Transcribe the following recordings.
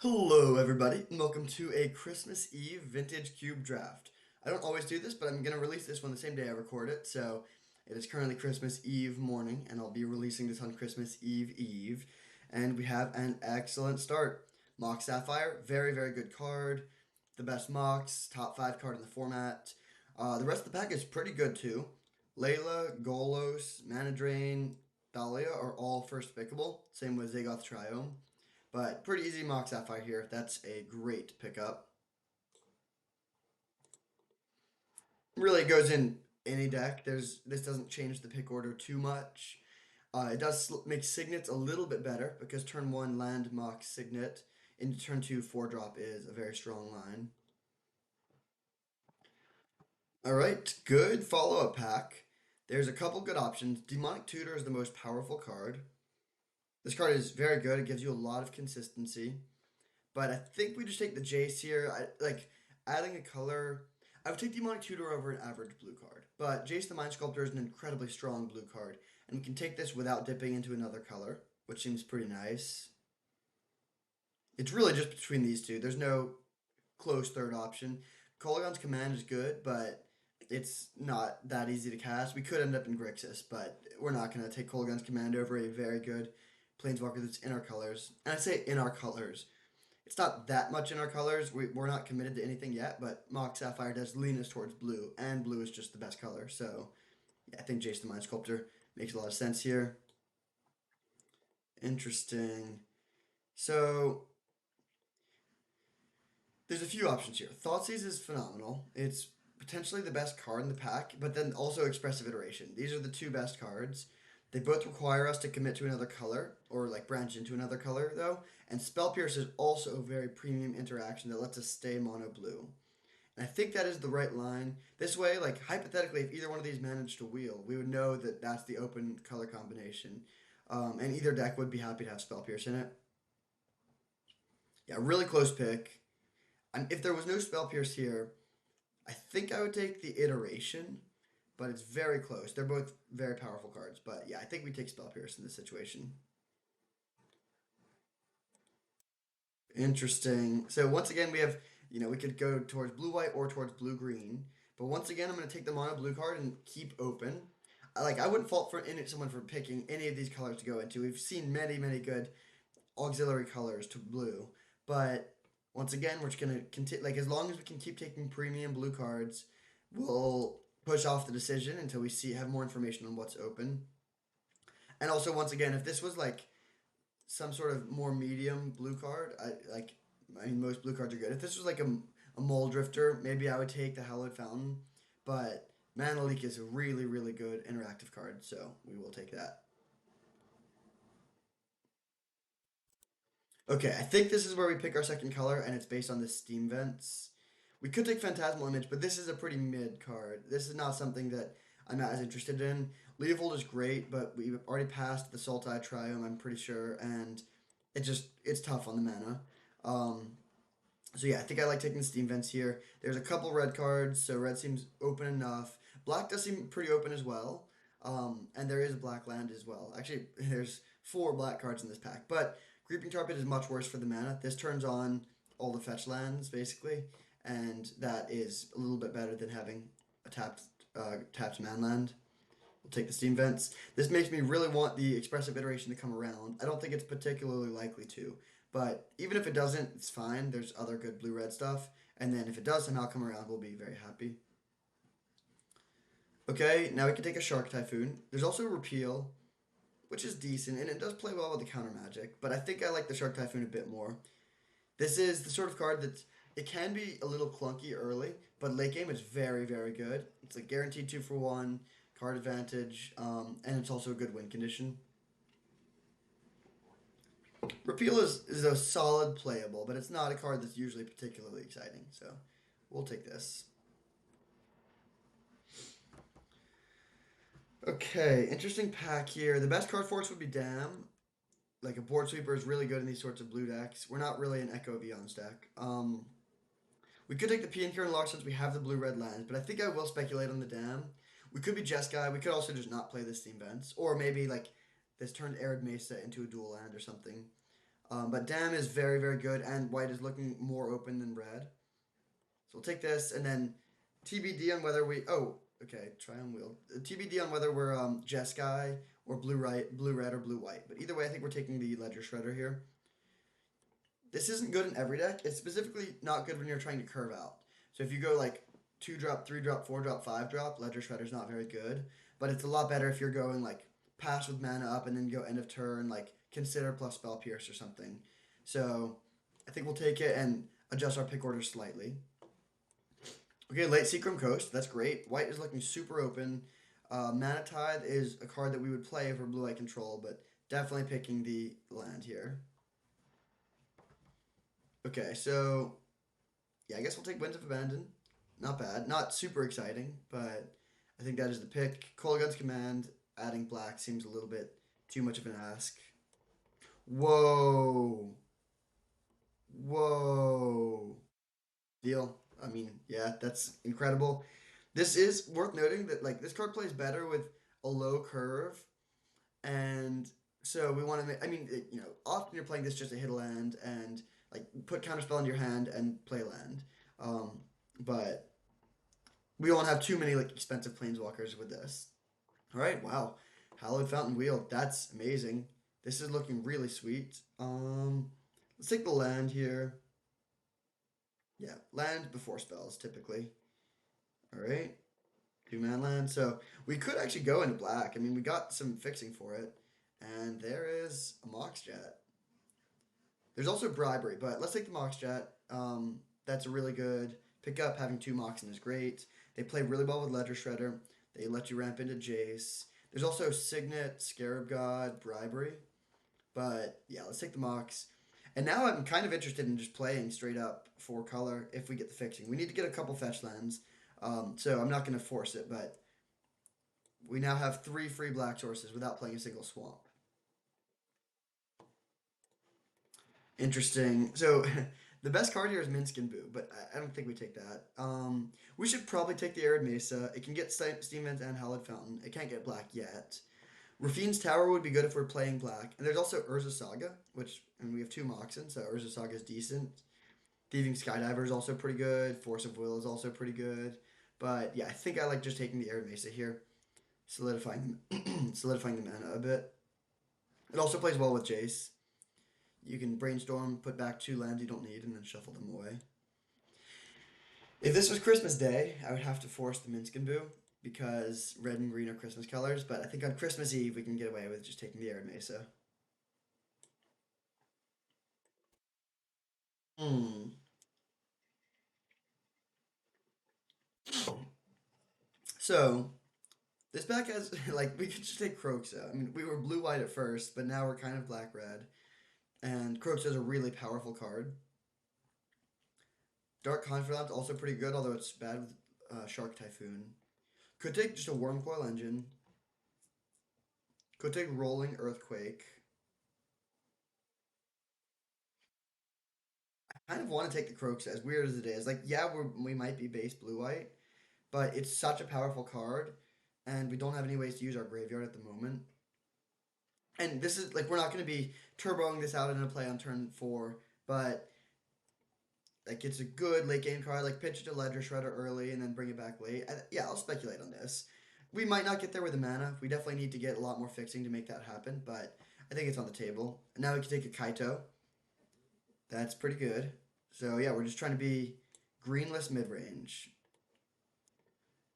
Hello, everybody, and welcome to a Christmas Eve Vintage Cube Draft. I don't always do this, but I'm going to release this one the same day I record it, so it is currently Christmas Eve morning, and I'll be releasing this on Christmas Eve Eve. And we have an excellent start. Mox Sapphire, very, very good card. The best Mox, top 5 card in the format. The rest of the pack is pretty good, too. Layla, Golos, Mana Drain, Dahlia are all first pickable, same with Zagoth Triome. But pretty easy Mox Sapphire here. That's a great pickup. Really goes in any deck. This doesn't change the pick order too much. It does make Signets a little bit better because turn 1 land Mox Signet into turn 2 4-drop is a very strong line. Alright, good follow-up pack. There's a couple good options. Demonic Tutor is the most powerful card. This card is very good. It gives you a lot of consistency. But I think we just take the Jace here. Like adding a color. I would take Demonic Tutor over an average blue card. But Jace the Mind Sculptor is an incredibly strong blue card. And we can take this without dipping into another color, which seems pretty nice. It's really just between these two. There's no close third option. Kolaghan's Command is good, but it's not that easy to cast. We could end up in Grixis, but we're not going to take Kolaghan's Command over a very good Planeswalker that's in our colors. And I say in our colors. It's not that much in our colors. We're not committed to anything yet, but Mox Sapphire does lean us towards blue, and blue is just the best color. So, yeah, I think Jace the Mind Sculptor makes a lot of sense here. Interesting. So, there's a few options here. Thoughtseize is phenomenal. It's potentially the best card in the pack, but then also Expressive Iteration. These are the two best cards. They both require us to commit to another color, or like branch into another color, though. And Spell Pierce is also a very premium interaction that lets us stay mono blue. And I think that is the right line. This way, like hypothetically, if either one of these managed to wheel, we would know that that's the open color combination. And either deck would be happy to have Spell Pierce in it. Yeah, really close pick. And if there was no Spell Pierce here, I think I would take the Iteration, but it's very close. They're both very powerful cards. But yeah, I think we take Spell Pierce in this situation. Interesting. So once again, we have, we could go towards blue-white or towards blue-green. But once again, I'm going to take the mono blue card and keep open. I wouldn't fault someone for picking any of these colors to go into. We've seen many, many good auxiliary colors to blue. But once again, we're just going to continue, like as long as we can keep taking premium blue cards, we'll push off the decision until we have more information on what's open. And also, once again, if this was like some sort of more medium blue card, I mean, most blue cards are good. If this was like a Mole Drifter, maybe I would take the Hallowed Fountain. But Mana Leak is a really, really good interactive card, so we will take that. Okay, I think this is where we pick our second color, and it's based on the Steam Vents. We could take Phantasmal Image, but this is a pretty mid card. This is not something that I'm not as interested in. Leovold is great, but we've already passed the Sultai Triome, I'm pretty sure, and it's tough on the mana. Um, so yeah, I think I like taking the Steam Vents here. There's a couple red cards, so red seems open enough. Black does seem pretty open as well. And there is a black land as well. Actually, there's four black cards in this pack, but Creeping Tarpon is much worse for the mana. This turns on all the fetch lands, basically, and that is a little bit better than having a tapped man land. We'll take the Steam Vents. This makes me really want the Expressive Iteration to come around. I don't think it's particularly likely to, but even if it doesn't, it's fine. There's other good blue-red stuff, and then if it does somehow come around, we'll be very happy. Okay, now we can take a Shark Typhoon. There's also a Repeal, which is decent, and it does play well with the counter magic, but I think I like the Shark Typhoon a bit more. This is the sort of card that it can be a little clunky early, but late game it's very, very good. It's a guaranteed 2-for-1, card advantage, and it's also a good win condition. Repeal is a solid playable, but it's not a card that's usually particularly exciting, so we'll take this. Okay, interesting pack here. The best card for us would be Dam. Like a board sweeper is really good in these sorts of blue decks. We're not really an Echo Beyond deck. We could take the Pioneer and Lock since we have the blue-red lands, but I think I will speculate on the Dam. We could be Jeskai. We could also just not play the Steam Vents. Or maybe, like, this turned Arid Mesa into a dual land or something. But Dam is very, very good, and white is looking more open than red. So we'll take this, and then TBD on whether we. Oh, okay. Try on wheel. TBD on whether we're Jeskai or blue red, or blue white. But either way, I think we're taking the Ledger Shredder here. This isn't good in every deck. It's specifically not good when you're trying to curve out. So if you go like 2 drop, 3 drop, 4 drop, 5 drop, Ledger Shredder's not very good. But it's a lot better if you're going like pass with mana up and then go end of turn, like consider plus spell pierce or something. So I think we'll take it and adjust our pick order slightly. Okay, late Seacrum Coast. That's great. White is looking super open. Mana Tithe is a card that we would play for blue eye control, but definitely picking the land here. Okay, so yeah, I guess we'll take Winds of Abandon. Not bad. Not super exciting, but I think that is the pick. Kolaghan's Command, adding black seems a little bit too much of an ask. Whoa. Whoa. Deal. I mean, yeah, that's incredible. This is worth noting that like this card plays better with a low curve, and so we want to make. I mean, often you're playing this just to hit a land and like put counterspell in your hand and play land. Um, but we don't have too many like expensive planeswalkers with this. All right, wow, Hallowed Fountain Wheel. That's amazing. This is looking really sweet. Let's take the land here. Yeah, land before spells typically. All right, 2-man land. So we could actually go into black. I mean, we got some fixing for it, and there is a Mox Jet. There's also bribery, but let's take the Mox Jet. That's a really good pickup. Having 2 Moxen is great. They play really well with Ledger Shredder. They let you ramp into Jace. There's also Signet, Scarab God, Bribery. But yeah, let's take the Mox. And now I'm kind of interested in just playing straight up 4 color if we get the fixing. We need to get a couple fetch lands. So I'm not going to force it, but we now have 3 free black sources without playing a single swamp. Interesting. So the best card here is Minsc and Boo, but I don't think we take that. We should probably take the Arid Mesa. It can get Steam Vent and Hallowed Fountain. It can't get black yet. Rafine's Tower would be good if we're playing black. And there's also Urza Saga, which, and we have 2 Moxen, so Urza Saga is decent. Thieving Skydiver is also pretty good. Force of Will is also pretty good. But yeah, I think I like just taking the Arid Mesa here, solidifying solidifying the mana a bit. It also plays well with Jace. You can brainstorm, put back 2 lands you don't need, and then shuffle them away. If this was Christmas Day, I would have to force the Minsc and Boo because red and green are Christmas colors. But I think on Christmas Eve we can get away with just taking the Arid Mesa. Hmm. So this back has like we could just take Croxa. I mean, we were blue white at first, but now we're kind of black red. And Croxa is a really powerful card. Dark Confidant also pretty good, although it's bad with Shark Typhoon. Could take just a Wormcoil Engine. Could take Rolling Earthquake. I kind of want to take the Croaks, as weird as it is. Like, yeah, we might be base blue-white, but it's such a powerful card, and we don't have any ways to use our graveyard at the moment. And this is, like, we're not going to be turboing this out in a play on turn 4, but, like, it's a good late game card. Like, pitch it to Ledger Shredder early and then bring it back late. Yeah, I'll speculate on this. We might not get there with the mana. We definitely need to get a lot more fixing to make that happen, but I think it's on the table. Now we can take a Kaito. That's pretty good. So yeah, we're just trying to be greenless mid-range.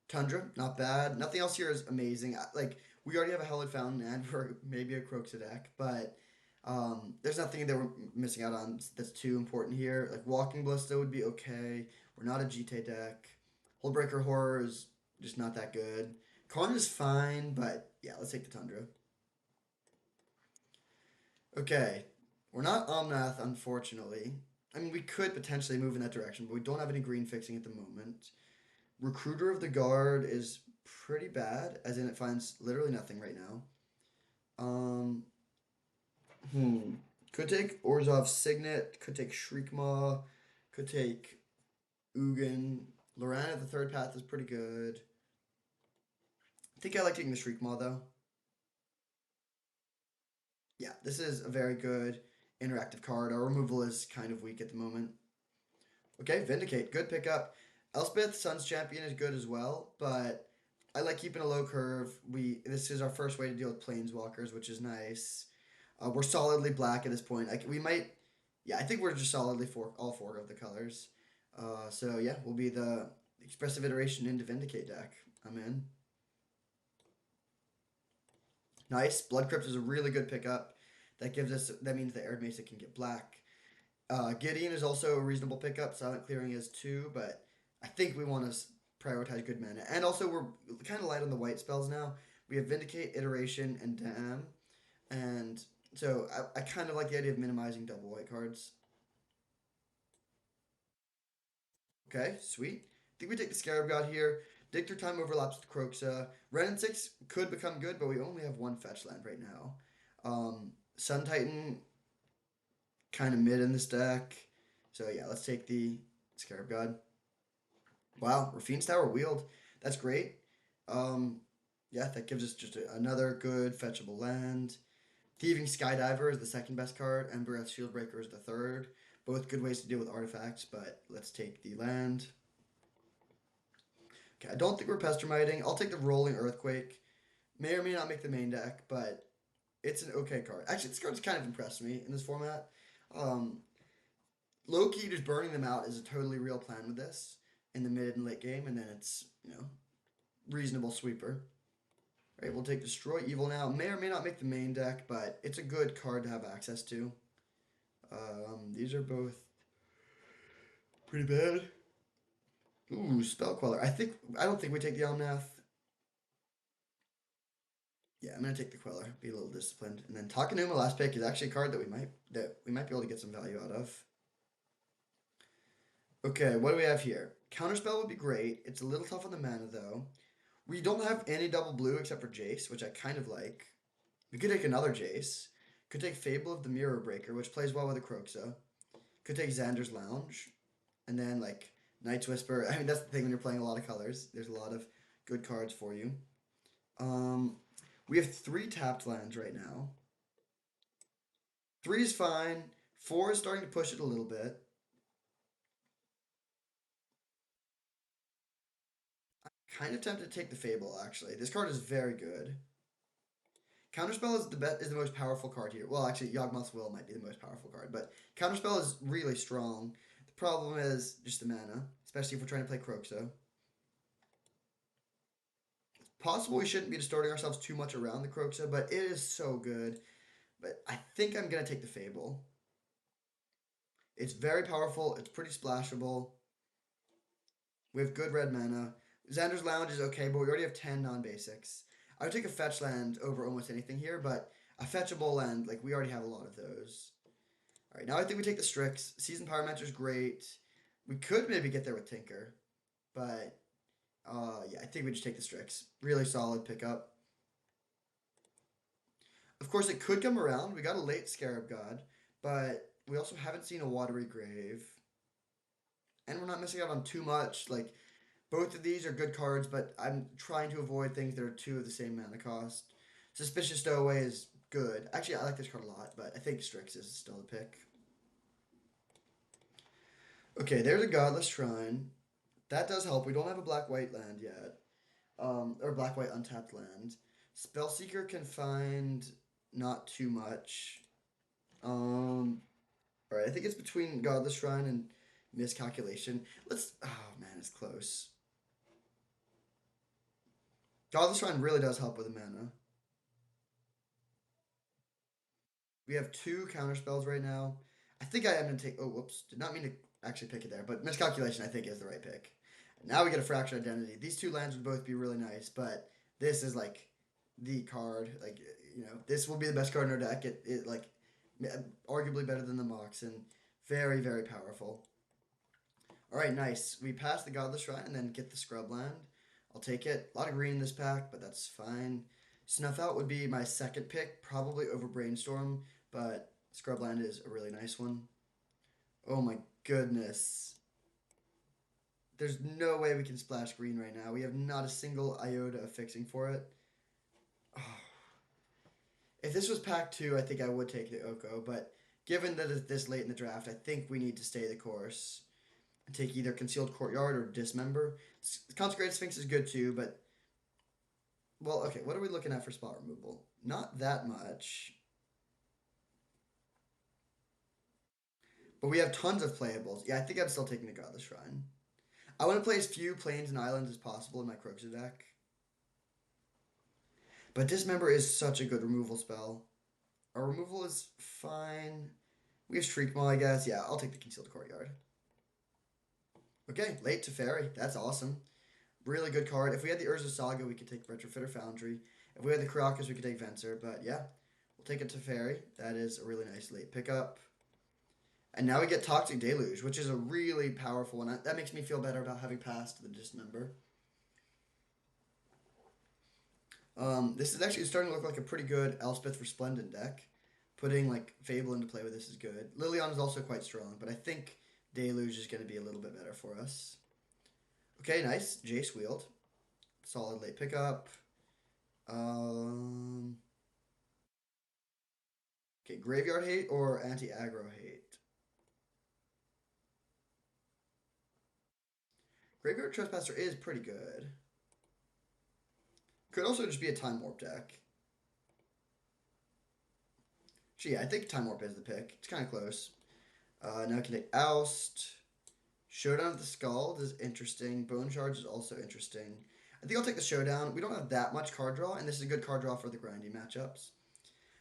Tundra, not bad. Nothing else here is amazing. Like, we already have a Hallowed Fountain and for maybe a Croxa deck, but there's nothing that we're missing out on that's too important here. Like, Walking Ballista would be okay. We're not a GT deck. Hullbreaker Horror is just not that good. Karn is fine, but yeah, let's take the Tundra. Okay, we're not Omnath, unfortunately. I mean, we could potentially move in that direction, but we don't have any green fixing at the moment. Recruiter of the Guard is pretty bad, as in it finds literally nothing right now. Um, Could take Orzhov Signet, could take Shriekmaw, could take Ugin. Loran at the 3rd path is pretty good. I think I like taking the Shriekmaw, though. Yeah, this is a very good interactive card. Our removal is kind of weak at the moment. Okay, Vindicate, good pickup. Elspeth, Sun's Champion is good as well, but I like keeping a low curve. This is our first way to deal with Planeswalkers, which is nice. We're solidly black at this point. We might, yeah, I think we're just solidly all four of the colors. So yeah, we'll be the expressive iteration into Vindicate deck. I'm in. Nice. Blood Crypt is a really good pickup. That means the Arid Mesa can get black. Gideon is also a reasonable pickup. Silent Clearing is too, but I think we want to prioritize good mana. And also, we're kind of light on the white spells now. We have Vindicate, Iteration, and Dam. And so I kind of like the idea of minimizing double white cards. Okay, sweet. I think we take the Scarab God here. Dig Through Time overlaps with Kroxa. Ren and 6 could become good, but we only have one fetch land right now. Sun Titan, kind of mid in this deck. So yeah, let's take the Scarab God. Wow, Rafine's Tower wheeled. That's great. Yeah, that gives us just another good fetchable land. Thieving Skydiver is the second best card. Embereth Shieldbreaker is the third. Both good ways to deal with artifacts, but let's take the land. Okay, I don't think we're Pestermiting. I'll take the Rolling Earthquake. May or may not make the main deck, but it's an okay card. Actually, this card has kind of impressed me in this format. Low-key, just burning them out is a totally real plan with this in the mid and late game, and then it's, reasonable sweeper. All right, we'll take Destroy Evil now. May or may not make the main deck, but it's a good card to have access to. These are both pretty bad. Ooh, Spell Queller. I don't think we take the Omnath. Yeah, I'm gonna take the Queller. Be a little disciplined. And then Takenuma, last pick, is actually a card that we might be able to get some value out of. Okay, what do we have here? Counterspell would be great. It's a little tough on the mana though. We don't have any double blue except for Jace, which I kind of like. We could take another Jace. Could take Fable of the Mirror Breaker, which plays well with a Kroxa. Could take Xander's Lounge. And then, like, Night's Whisper. I mean, that's the thing when you're playing a lot of colors. There's a lot of good cards for you. We have 3 tapped lands right now. 3 is fine. 4 is starting to push it a little bit. I'm kind of tempted to take the Fable, actually. This card is very good. Counterspell is the most powerful card here. Well, actually, Yawgmoth's Will might be the most powerful card, but Counterspell is really strong. The problem is just the mana, especially if we're trying to play Kroxa. It's possible we shouldn't be distorting ourselves too much around the Kroxa, but it is so good. But I think I'm going to take the Fable. It's very powerful. It's pretty splashable. We have good red mana. Xander's Lounge is okay, but we already have 10 non-basics. I would take a fetch land over almost anything here, but a fetchable land, like, we already have a lot of those. All right, now I think we take the Strix. Season Pyromancer is great. We could maybe get there with Tinker, but yeah, I think we just take the Strix. Really solid pickup. Of course, it could come around. We got a late Scarab God, but we also haven't seen a Watery Grave. And we're not missing out on too much. Like, both of these are good cards, but I'm trying to avoid things that are 2 of the same mana cost. Suspicious Stowaway is good. Actually, I like this card a lot, but I think Strix is still the pick. Okay, there's a Godless Shrine. That does help. We don't have a black-white land yet. Or black-white untapped land. Spellseeker can find not too much. Alright, I think it's between Godless Shrine and Miscalculation. Oh man, it's close. Godless Shrine really does help with the mana. We have 2 counter spells right now. I think I am going to take... Oh, whoops. Did not mean to actually pick it there, but Miscalculation I think is the right pick. Now we get a Fractured Identity. These 2 lands would both be really nice, but this is like the card. Like, this will be the best card in our deck. It like, arguably better than the Moxen. Very, very powerful. Alright, nice. We pass the Godless Shrine and then get the Scrub Land. I'll take it. A lot of green in this pack, but that's fine. Snuff Out would be my second pick, probably over Brainstorm, but Scrubland is a really nice one. Oh my goodness. There's no way we can splash green right now. We have not a single iota of fixing for it. Oh. If this was pack 2, I think I would take the Oko, but given that it's this late in the draft, I think we need to stay the course and take either Concealed Courtyard or Dismember. Consecrated Sphinx is good too, but well, okay. What are we looking at for spot removal? Not that much, but we have tons of playables. Yeah, I think I'm still taking the Godless Shrine. I want to play as few plains and islands as possible in my Kroxa deck. But Dismember is such a good removal spell. Our removal is fine. We have Shriek Maw, I guess. Yeah, I'll take the Concealed Courtyard. Okay, late Teferi. That's awesome. Really good card. If we had the Urza Saga, we could take Retrofitter Foundry. If we had the Karakas, we could take Venser. But yeah, we'll take it to Teferi. That is a really nice late pickup. And now we get Toxic Deluge, which is a really powerful one. That makes me feel better about having passed the Dismember. This is actually starting to look like a pretty good Elspeth Resplendent deck. Putting like Fable into play with this is good. Liliana is also quite strong, but I think Deluge is going to be a little bit better for us. Okay, nice. Jace Wield. Solid late pickup. Okay, Graveyard Hate or Anti-Aggro Hate? Graveyard Trespasser is pretty good. Could also just be a Time Warp deck. Gee, I think Time Warp is the pick. It's kind of close. Now we can take Oust. Showdown of the Scald is interesting. Bone Shards is also interesting. I think I'll take the Showdown. We don't have that much card draw, and this is a good card draw for the grindy matchups.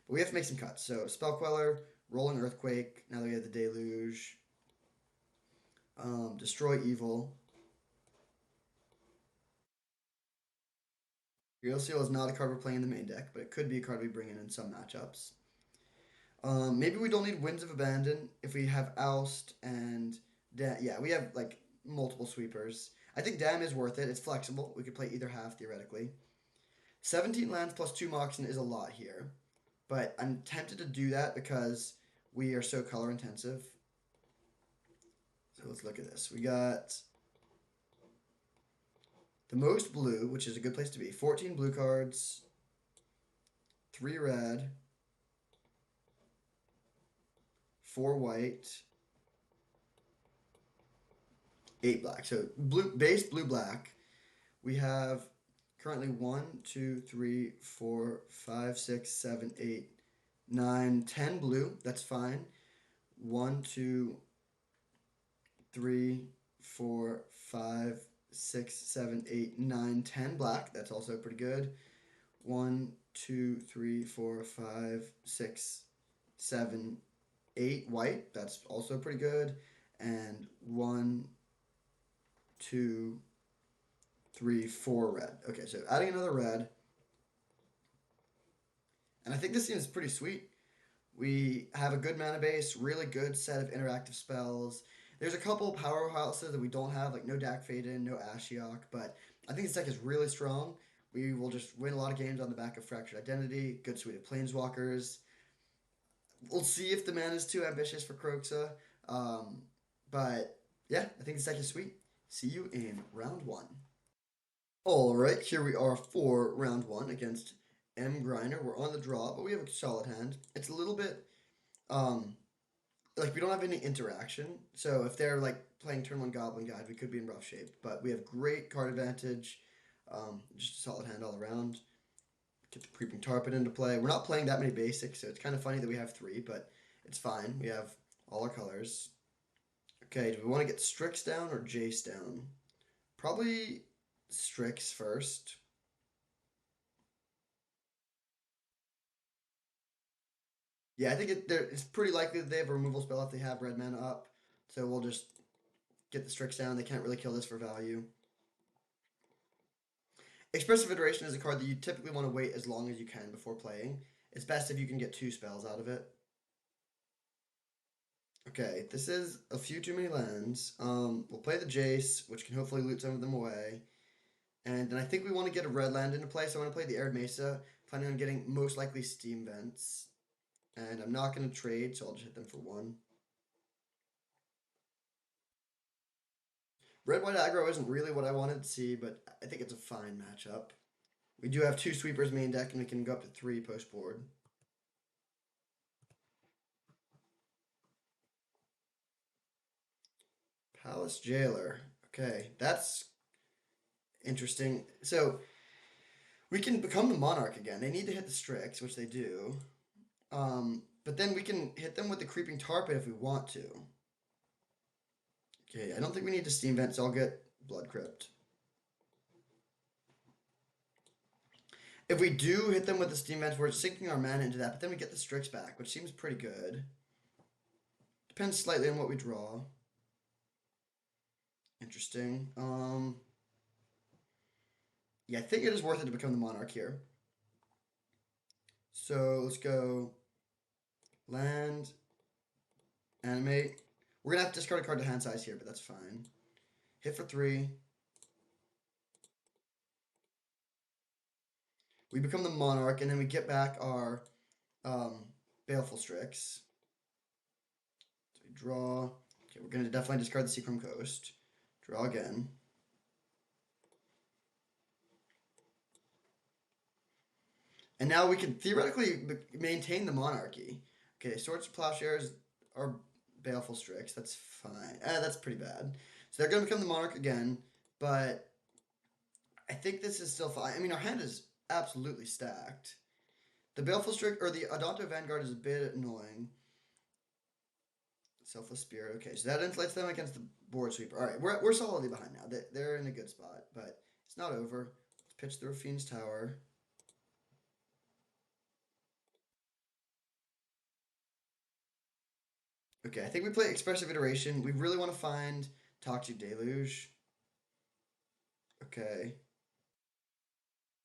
But we have to make some cuts. So Spell Queller, Rolling Earthquake. Now that we have the Deluge. Destroy Evil. Real Seal is not a card we're playing in the main deck, but it could be a card we bring in some matchups. Maybe we don't need Winds of Abandon if we have Oust and yeah, we have like multiple sweepers. I think Dam is worth it. It's flexible. We could play either half theoretically. 17 lands plus 2 Moxen is a lot here, but I'm tempted to do that because we are so color intensive. So let's look at this. We got the most blue, which is a good place to be. 14 blue cards, 3 red, 4 white, 8 black. So blue base blue black. We have currently 1, 2, 3, 4, 5, 6, 7, 8, 9, 10 blue. That's fine. 1, 2, 3, 4, 5, 6, 7, 8, 9, 10 black. That's also pretty good. 1, 2, 3, 4, 5, 6, 7, 8 white. That's also pretty good. And 1, 2, 3, 4 red. Okay, so adding another red. And I think this seems pretty sweet. We have a good mana base, really good set of interactive spells. There's a couple powerhouses that we don't have, like no Dak Faden, no Ashiok, but I think this deck is really strong. We will just win a lot of games on the back of Fractured Identity, good suite of Planeswalkers. We'll see if the mana is too ambitious for Kroxa. But yeah, I think this deck is sweet. See you in round 1. Alright, here we are for round 1 against M. Griner. We're on the draw, but we have a solid hand. It's a little bit, like we don't have any interaction. So if they're like playing turn 1 Goblin Guide, we could be in rough shape. But we have great card advantage. Just a solid hand all around. Get the Creeping Tarpon into play. We're not playing that many basics, so it's kind of funny that we have 3, but it's fine. We have all our colors. Okay, do we want to get Strix down or Jace down? Probably Strix first. Yeah, I think it's pretty likely that they have a removal spell if they have red mana up. So we'll just get the Strix down. They can't really kill this for value. Expressive Iteration is a card that you typically want to wait as long as you can before playing. It's best if you can get 2 spells out of it. Okay, this is a few too many lands. We'll play the Jace, which can hopefully loot some of them away. And then I think we want to get a red land into play, so I want to play the Arid Mesa, planning on getting most likely Steam Vents. And I'm not going to trade, so I'll just hit them for 1. Red-white aggro isn't really what I wanted to see, but I think it's a fine matchup. We do have 2 sweepers main deck, and we can go up to 3 post board. Palace Jailer. Okay, that's interesting. So we can become the Monarch again. They need to hit the Strix, which they do. But then we can hit them with the Creeping Tar Pit if we want to. Okay, I don't think we need to Steam Vent, so I'll get Blood Crypt. If we do hit them with the Steam Vents, we're sinking our mana into that, but then we get the Strix back, which seems pretty good. Depends slightly on what we draw. Interesting. Yeah, I think it is worth it to become the Monarch here. So let's go land, animate. We're gonna have to discard a card to hand size here, but that's fine. Hit for 3. We become the Monarch, and then we get back our Baleful Strix. So we draw. Okay, we're gonna definitely discard the Seachrome Coast. Draw again. And now we can theoretically maintain the monarchy. Okay, Swords to Plowshares are Baleful Strix. That's fine. That's pretty bad. So they're going to become the monarch again, but I think this is still fine. I mean, our hand is absolutely stacked. The Baleful Strix, or the Adonto Vanguard is a bit annoying. Selfless Spirit. Okay, so that inflates them against the Board Sweeper. All right, we're solidly behind now. They're in a good spot, but it's not over. Let's pitch the Raffine's Tower. Okay, I think we play Expressive Iteration. We really want to find Toxic Deluge. Okay.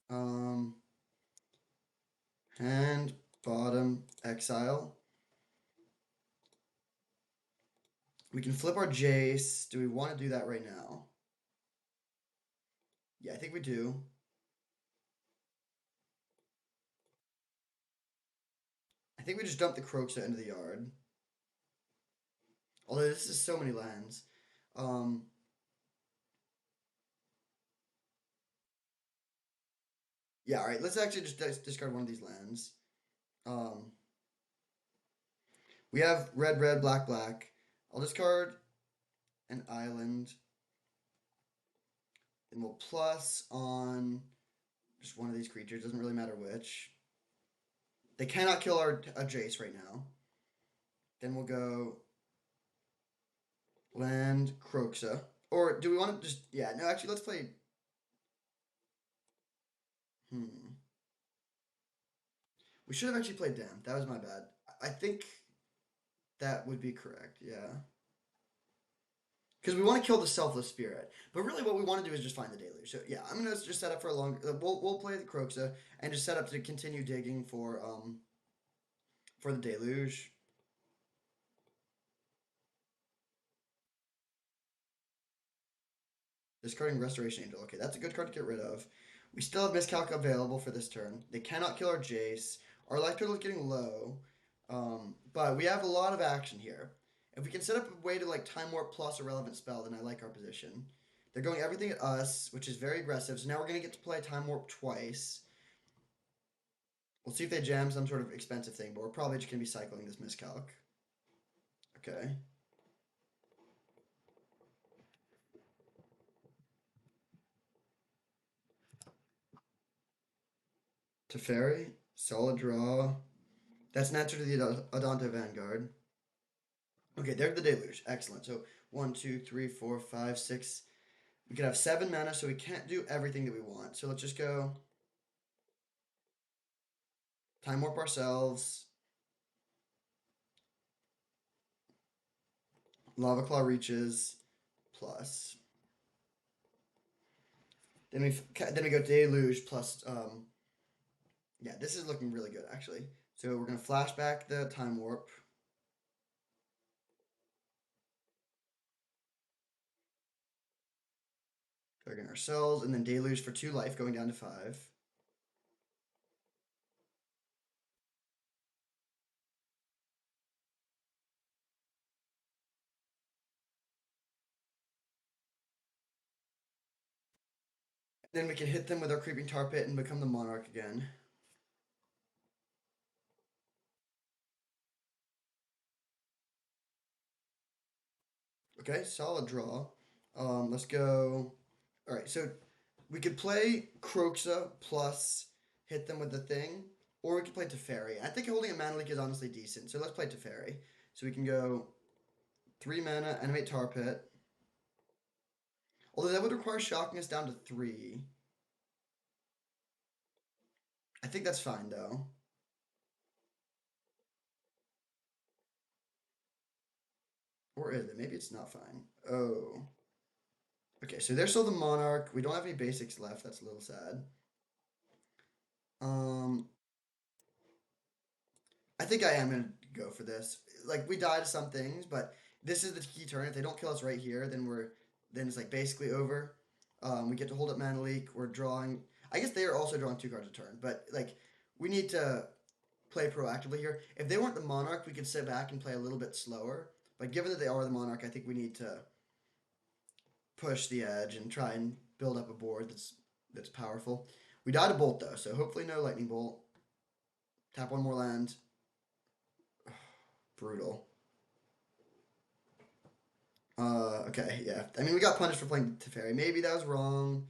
Um, Hand, bottom, exile. We can flip our Jace. Do we want to do that right now? Yeah, I think we do. I think we just dump the Kroxa into the yard. Although this is so many lands. Yeah, alright, let's actually just discard one of these lands. We have red, red, black, black. I'll discard an island. And we'll plus on just one of these creatures. Doesn't really matter which. They cannot kill our Jace right now. Then we'll go land Kroxa. Or do we want to just... Yeah, no, actually, let's play... We should have actually played Dam. That was my bad. I think that would be correct, yeah. Because we want to kill the Selfless Spirit. But really what we want to do is just find the Deluge. So, yeah, I'm going to just set up for a long... We'll play the Kroxa and just set up to continue digging for the Deluge. Discarding Restoration Angel. Okay, that's a good card to get rid of. We still have Miscalc available for this turn. They cannot kill our Jace. Our life total is getting low. But we have a lot of action here. If we can set up a way to like Time Warp plus a relevant spell, then I like our position. They're going everything at us, which is very aggressive. So now we're going to get to play Time Warp twice. We'll see if they jam some sort of expensive thing, but we're probably just going to be cycling this Miscalc. Okay. Teferi, solid draw. That's an answer to the Adonto Vanguard. Okay, there's the Deluge. Excellent. So 1, 2, 3, 4, 5, 6. We could have 7 mana, so we can't do everything that we want. So let's just go Time Warp ourselves. Lava Claw reaches plus. Then we go Deluge plus. Yeah, this is looking really good actually. So we're gonna flashback the Time Warp. Targeting ourselves, and then Deluge for 2 life, going down to 5. Then we can hit them with our Creeping Tar Pit and become the Monarch again. Okay, solid draw. Let's go. All right, so we could play Croxa plus hit them with the thing, or we could play Teferi. I think holding a mana leak is honestly decent, so let's play Teferi. So we can go 3 mana, animate Tar Pit. Although that would require shocking us down to 3. I think that's fine though. Or is it? Maybe it's not fine. Oh. Okay, so there's still the Monarch. We don't have any basics left. That's a little sad. Um, I think I am gonna go for this. Like we died to some things, but this is the key turn. If they don't kill us right here, then it's like basically over. We get to hold up mana leak. We're drawing. I guess they are also drawing 2 cards a turn, but like we need to play proactively here. If they weren't the Monarch, we could sit back and play a little bit slower. But given that they are the Monarch, I think we need to push the edge and try and build up a board that's powerful. We died a bolt though, so hopefully no lightning bolt. Tap one more land. Brutal. Okay, yeah. I mean, we got punished for playing Teferi. Maybe that was wrong.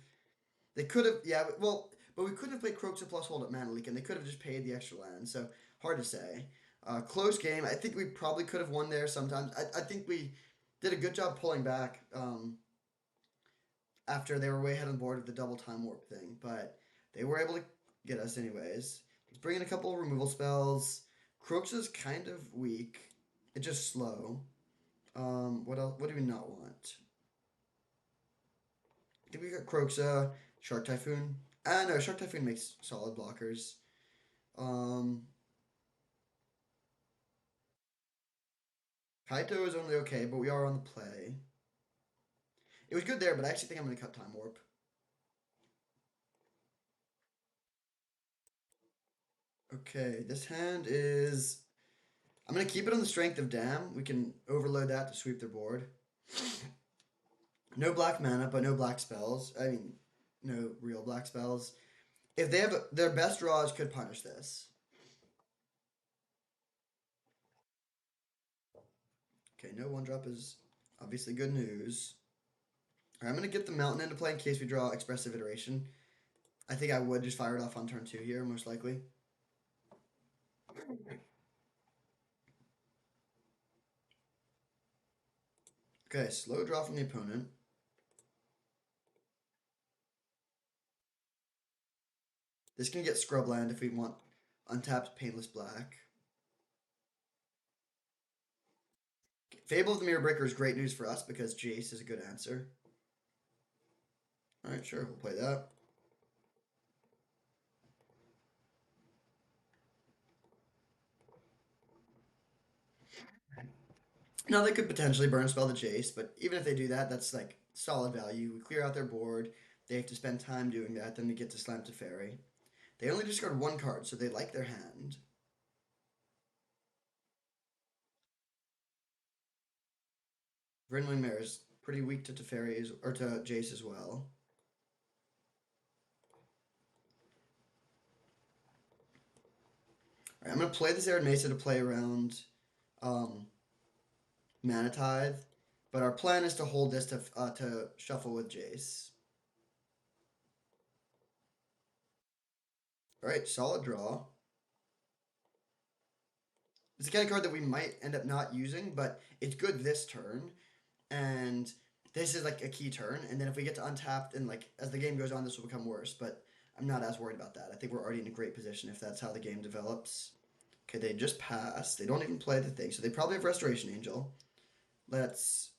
They could have, yeah, well, but we couldn't have played Croxa plus hold up mana leak, and they could have just paid the extra land. So hard to say. Close game. I think we probably could have won there sometimes. I think we did a good job pulling back after they were way ahead on the board with the double time warp thing, but they were able to get us anyways. He's bringing a couple of removal spells. Croxa's kind of weak. It's just slow. What else? What do we not want? I think we got Croxa, Shark Typhoon. Ah, no, Shark Typhoon makes solid blockers. Um, Kaito is only okay, but we are on the play. It was good there, but I actually think I'm going to cut Time Warp. Okay, this hand is... I'm going to keep it on the strength of Dam. We can overload that to sweep their board. No black mana, but no black spells. I mean, no real black spells. If they have their best draws, could punish this. Okay, no one drop is obviously good news. Right, I'm gonna get the mountain into play in case we draw expressive iteration. I think I would just fire it off on turn 2 here, most likely. Okay, slow draw from the opponent. This can get scrubland if we want untapped painless black. Fable of the Mirror Breaker is great news for us because Jace is a good answer. Alright, sure, we'll play that. Now they could potentially burn spell the Jace, but even if they do that, that's like solid value. We clear out their board. They have to spend time doing that, then we get to slam Teferi. They only discard 1 card, so they like their hand. Brynwing Mare is pretty weak to Teferi or to Jace as well. Alright, I'm gonna play this Arid Mesa to play around Mana Tithe, but our plan is to hold this to shuffle with Jace. Alright, solid draw. It's the kind of card that we might end up not using, but it's good this turn, and this is like a key turn, and then if we get to untapped and like as the game goes on, this will become worse, but I'm not as worried about that. I think we're already in a great position if that's how the game develops. Okay, they just pass. They don't even play the thing, so they probably have Restoration Angel. Let's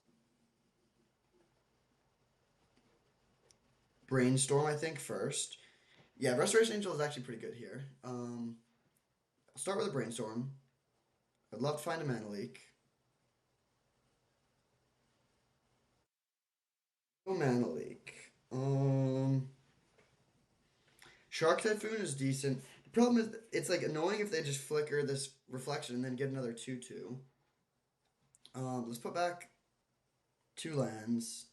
brainstorm, I think, first. Yeah, Restoration Angel is actually pretty good here. I'll start with a brainstorm. I'd love to find a mana leak. No mana leak. Shark Typhoon is decent. The problem is it's like annoying if they just flicker this reflection and then get another 2/2. Let's put back 2 lands.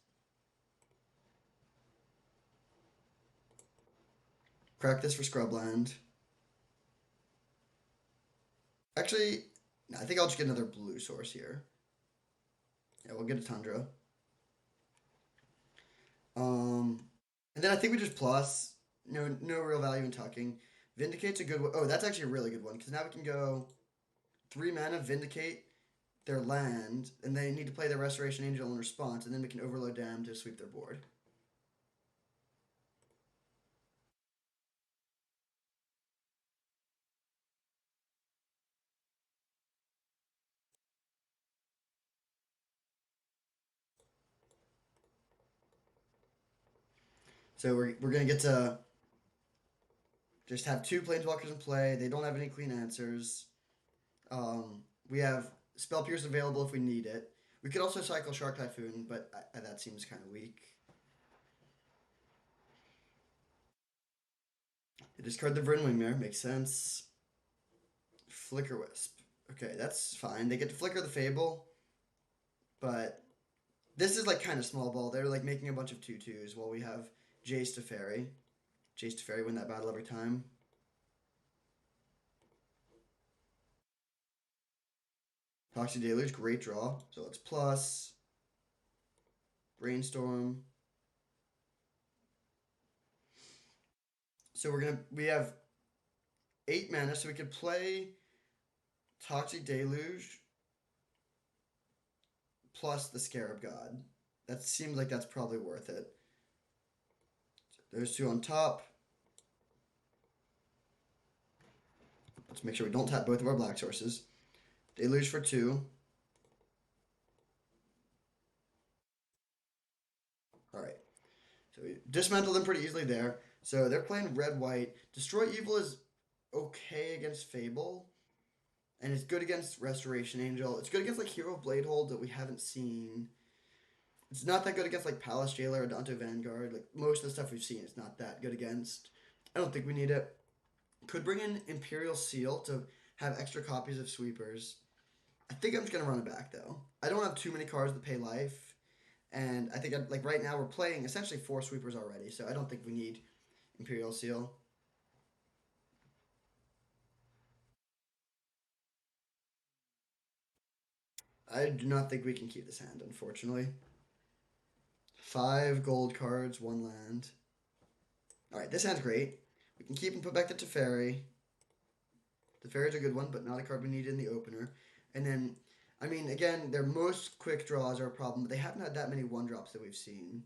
Crack this for Scrubland. Actually, I think I'll just get another blue source here. Yeah, we'll get a Tundra. Um, and then I think we just plus. No real value in tucking. Vindicate's a good one. Oh, that's actually a really good one because now we can go 3 mana, Vindicate their land, and they need to play their Restoration Angel in response, and then we can overload them to sweep their board. So we're gonna get to just have two planeswalkers in play. They don't have any clean answers. We have Spell Pierce available if we need it. We could also cycle Shark Typhoon, but that seems kind of weak. They discard the Verdant Wingmare, makes sense. Flicker Wisp. Okay, that's fine. They get to Flicker the Fable, but this is like kind of small ball. They're like making a bunch of 2/2s while we have Jace Teferi. Jace Teferi win that battle every time. Toxic Deluge, great draw. So let's plus. Brainstorm. So we have 8 mana, so we could play Toxic Deluge plus the Scarab God. That seems like that's probably worth it. So those two on top. Let's make sure we don't tap both of our black sources. Deluge for 2. Alright. So we dismantle them pretty easily there. So they're playing red-white. Destroy Evil is okay against Fable. And it's good against Restoration Angel. It's good against like Hero of Bladehold that we haven't seen. It's not that good against like Palace Jailer or Dante Vanguard. Like most of the stuff we've seen, it's not that good against. I don't think we need it. Could bring in Imperial Seal to have extra copies of Sweepers. I think I'm just gonna run it back though. I don't have too many cards that pay life, and I think like right now we're playing essentially 4 Sweepers already, so I don't think we need Imperial Seal. I do not think we can keep this hand, unfortunately. 5 gold cards, 1 land. Alright, this hand's great. We can keep and put back the Teferi. Teferi's a good one, but not a card we need in the opener. And then, I mean, again, their most quick draws are a problem, but they haven't had that many 1-drops that we've seen.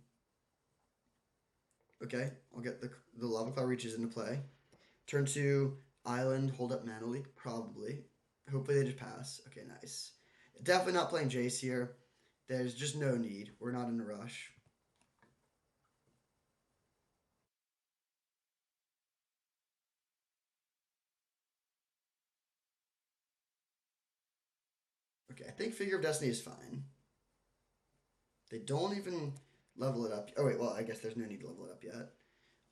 Okay, I'll get the Lava Claw reaches into play. Turn 2, Island, hold up Mana Leak, probably. Hopefully they just pass. Okay, nice. Definitely not playing Jace here. There's just no need. We're not in a rush. Okay, I think Figure of Destiny is fine. They don't even level it up. Oh wait, well I guess there's no need to level it up yet.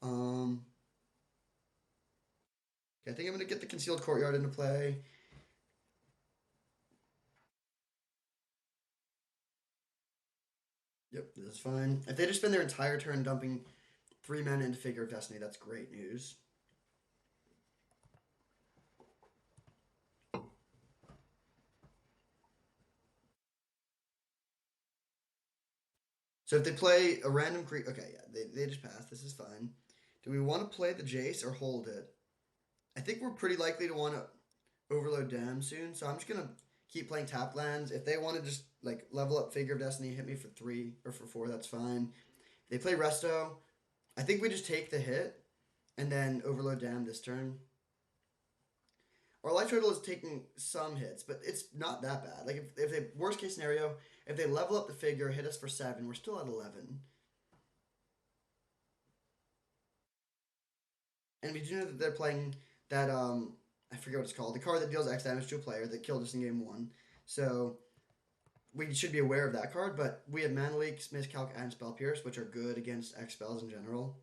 Okay, I think I'm gonna get the Concealed Courtyard into play. Yep, this is fine. If they just spend their entire turn dumping 3 mana into Figure of Destiny, that's great news. So if they play a random creature, okay, yeah, they just pass. This is fine. Do we want to play the Jace or hold it? I think we're pretty likely to want to overload Dam soon, so I'm just gonna keep playing tap lands. If they want to just like level up Figure of Destiny, hit me for 3 or for 4, that's fine. If they play Resto, I think we just take the hit and then overload Dam this turn. Our Life Turtle is taking some hits, but it's not that bad. Like if they worst case scenario, if they level up the figure, hit us for 7, we're still at 11. And we do know that they're playing that I forget what it's called, the card that deals X damage to a player that killed us in game 1. So we should be aware of that card, but we have Mana Leak, Miscalc, and Spell Pierce, which are good against X spells in general.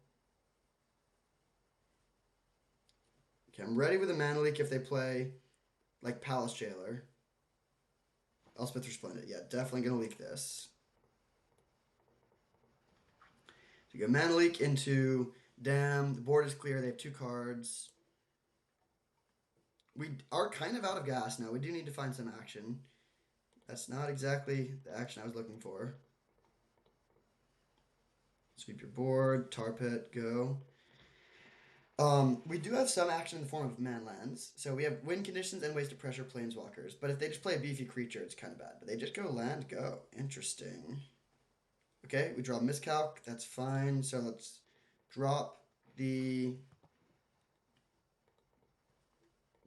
Okay, I'm ready with a Mana Leak if they play like Palace Jailer. Elspeth Resplendent. Yeah, definitely gonna leak this. So you go Mana Leak into Dam. The board is clear. They have 2 cards. We are kind of out of gas now. We do need to find some action. That's not exactly the action I was looking for. Sweep your board, tar pit, go. We do have some action in the form of man lands. So we have win conditions and ways to pressure planeswalkers. But if they just play a beefy creature, it's kind of bad. But they just go land, go. Interesting. Okay, we draw miscalc. That's fine. So let's drop the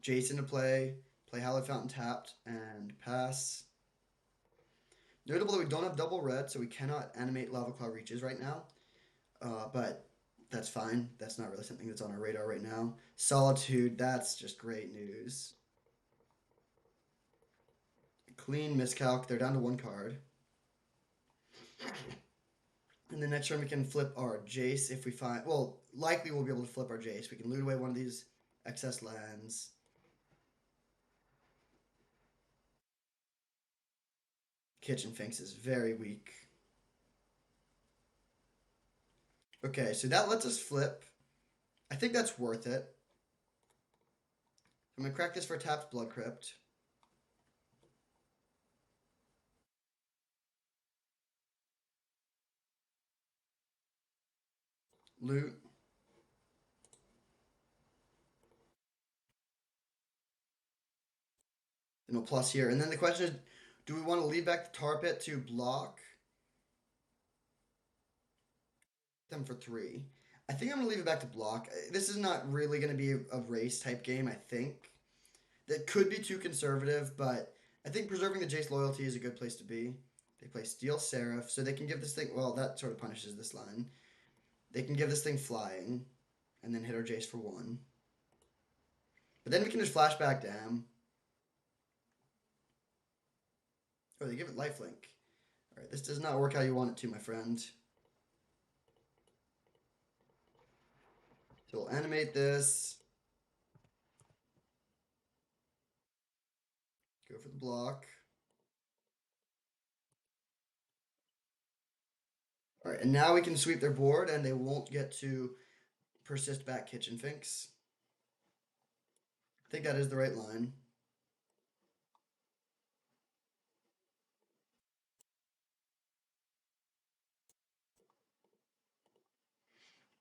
Jason to play Hallowed Fountain tapped, and pass. Notable that we don't have double red, so we cannot animate Lava Claw Reaches right now. But that's fine. That's not really something that's on our radar right now. Solitude, that's just great news. Clean miscalc. They're down to one card. And the next turn we can flip our Jace if we find... Well, likely we'll be able to flip our Jace. We can loot away one of these excess lands. Kitchen Finks is very weak. Okay, so that lets us flip. I think that's worth it. I'm going to crack this for tapped Blood Crypt. Loot. And we'll plus here. And then the question is, do we want to leave back the tar pit to block them for 3? I think I'm going to leave it back to block. This is not really going to be a race type game, I think. That could be too conservative, but I think preserving the Jace loyalty is a good place to be. They play Steel Seraph, so they can give this thing... Well, that sort of punishes this line. They can give this thing flying, and then hit our Jace for 1. But then we can just flashback Dam. Oh, they give it lifelink. Alright, this does not work how you want it to, my friend. So we'll animate this. Go for the block. Alright, and now we can sweep their board and they won't get to persist back Kitchen Finks. I think that is the right line.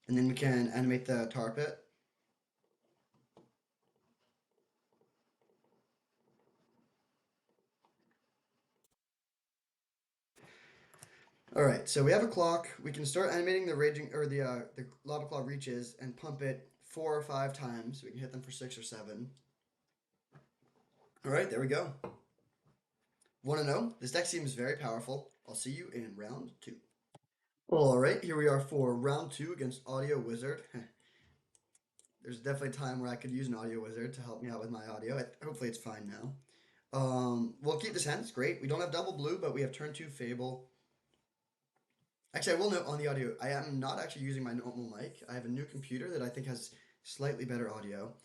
And then we can animate the tar pit. Alright, so we have a clock. We can start animating the raging or the lava claw reaches and pump it 4 or 5 times. We can hit them for 6 or 7. Alright, there we go. Want to know? This deck seems very powerful. I'll see you in round 2. Alright, here we are for round 2 against Audio Wizard. There's definitely a time where I could use an Audio Wizard to help me out with my audio. Hopefully it's fine now. We'll keep this hand. It's great. We don't have double blue, but we have turn 2 Fable. Actually, I will note on the audio, I am not actually using my normal mic. I have a new computer that I think has slightly better audio.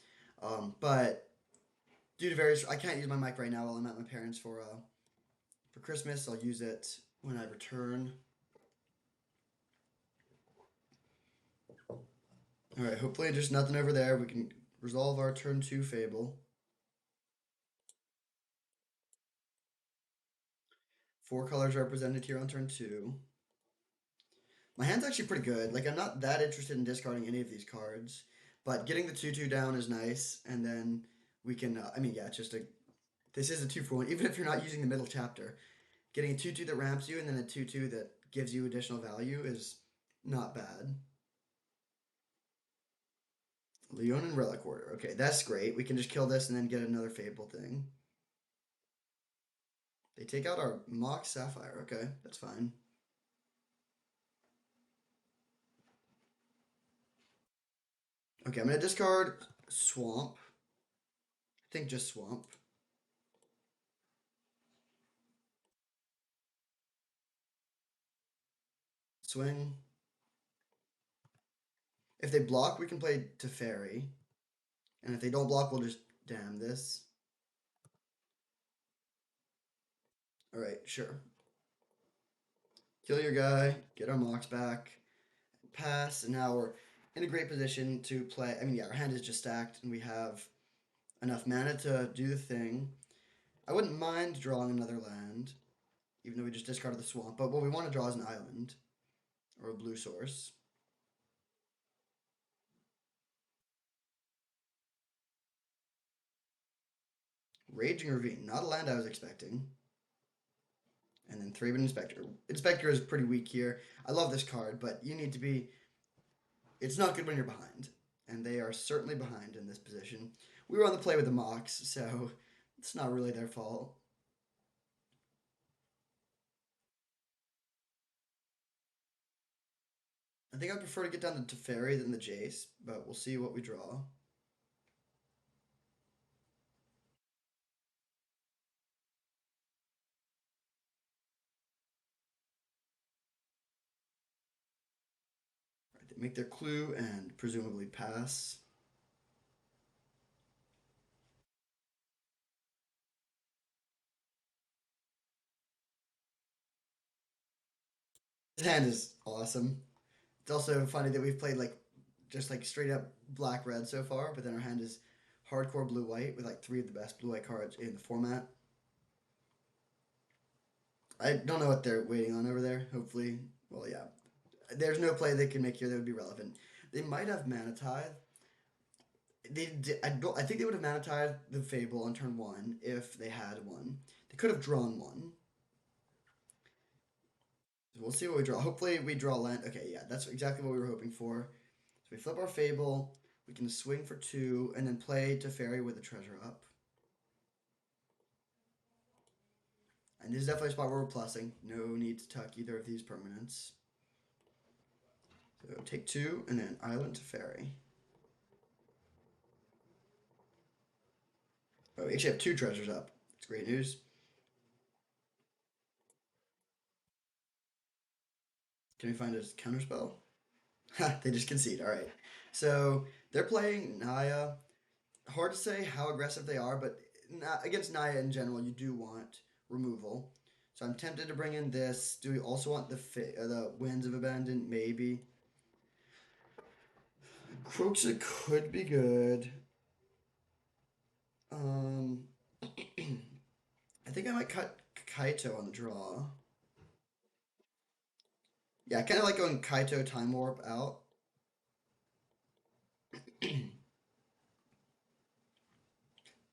But due to various... I can't use my mic right now while I'm at my parents' for Christmas. I'll use it when I return. Alright, hopefully just nothing over there. We can resolve our turn 2 Fable. 4 colors represented here on turn 2. My hand's actually pretty good. Like, I'm not that interested in discarding any of these cards. But getting the 2-2 down is nice. And then we can... I mean, yeah, it's just a... This is a 2-for-1. Even if you're not using the middle chapter. Getting a 2-2 that ramps you and then a 2-2 that gives you additional value is not bad. Leonin Relic Order. Okay, that's great. We can just kill this and then get another Fable thing. They take out our Mox Sapphire. Okay, that's fine. Okay, I'm going to discard Swamp. I think just Swamp. Swing. If they block, we can play Teferi. And if they don't block, we'll just damn this. Alright, sure. Kill your guy, get our Mox back, pass, and now we're in a great position to play. I mean, yeah, our hand is just stacked, and we have enough mana to do the thing. I wouldn't mind drawing another land, even though we just discarded the swamp, but what we want to draw is an island or a blue source. Raging Ravine, not a land I was expecting. And then Thraben Inspector. Inspector is pretty weak here. I love this card, but you need to be. It's not good when you're behind. And they are certainly behind in this position. We were on the play with the Mox, so it's not really their fault. I think I'd prefer to get down to Teferi than the Jace, but we'll see what we draw. Right, they make their clue and presumably pass. His hand is awesome. It's also funny that we've played like just like straight up black red so far, but then our hand is hardcore blue white with like three of the best blue white cards in the format. I don't know what they're waiting on over there. Hopefully, well, yeah. There's no play they can make here that would be relevant. They might have Mana Tithe. I don't. I think they would have Mana Tithe the Fable on turn one if they had one. They could have drawn one. So we'll see what we draw. Hopefully, we draw land. Okay, yeah, that's exactly what we were hoping for. So we flip our Fable. We can swing for two and then play Teferi with the treasure up. And this is definitely a spot where we're plussing. No need to tuck either of these permanents. So take two and then Island Teferi. Oh, we actually have two treasures up. It's great news. Can we find a counterspell? Ha, they just concede. All right. So they're playing Naya. Hard to say how aggressive they are, but against Naya in general, you do want removal. So I'm tempted to bring in this. Do we also want the Winds of Abandon? Maybe. Kroxa could be good. Um, I think I might cut Kaito on the draw. Yeah, I kind of like going Kaito Time Warp out.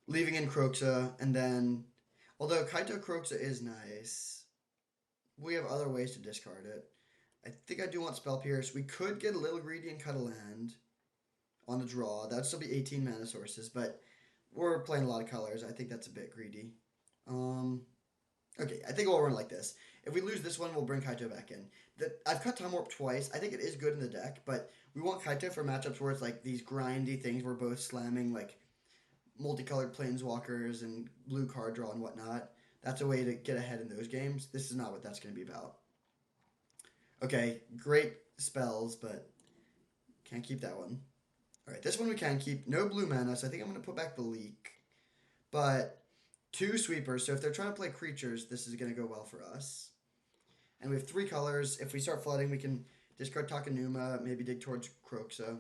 Leaving in Kroxa, and then, although Kaito Kroxa is nice, we have other ways to discard it. I think I do want Spell Pierce. We could get a little greedy and cut a land on the draw. That'd still be 18 mana sources, but we're playing a lot of colors. I think that's a bit greedy. Um, okay, I think we'll run like this. If we lose this one, we'll bring Kaito back in. I've cut Time Warp twice. I think it is good in the deck, but we want Kaito for matchups where it's like these grindy things where both slamming like multicolored planeswalkers and blue card draw and whatnot. That's a way to get ahead in those games. This is not what that's going to be about. Okay, great spells, but can't keep that one. All right, this one we can keep. No blue mana, so I think I'm going to put back the leak. But two sweepers, so if they're trying to play creatures, this is going to go well for us. And we have three colors. If we start flooding, we can discard Takenuma, maybe dig towards Kroxa.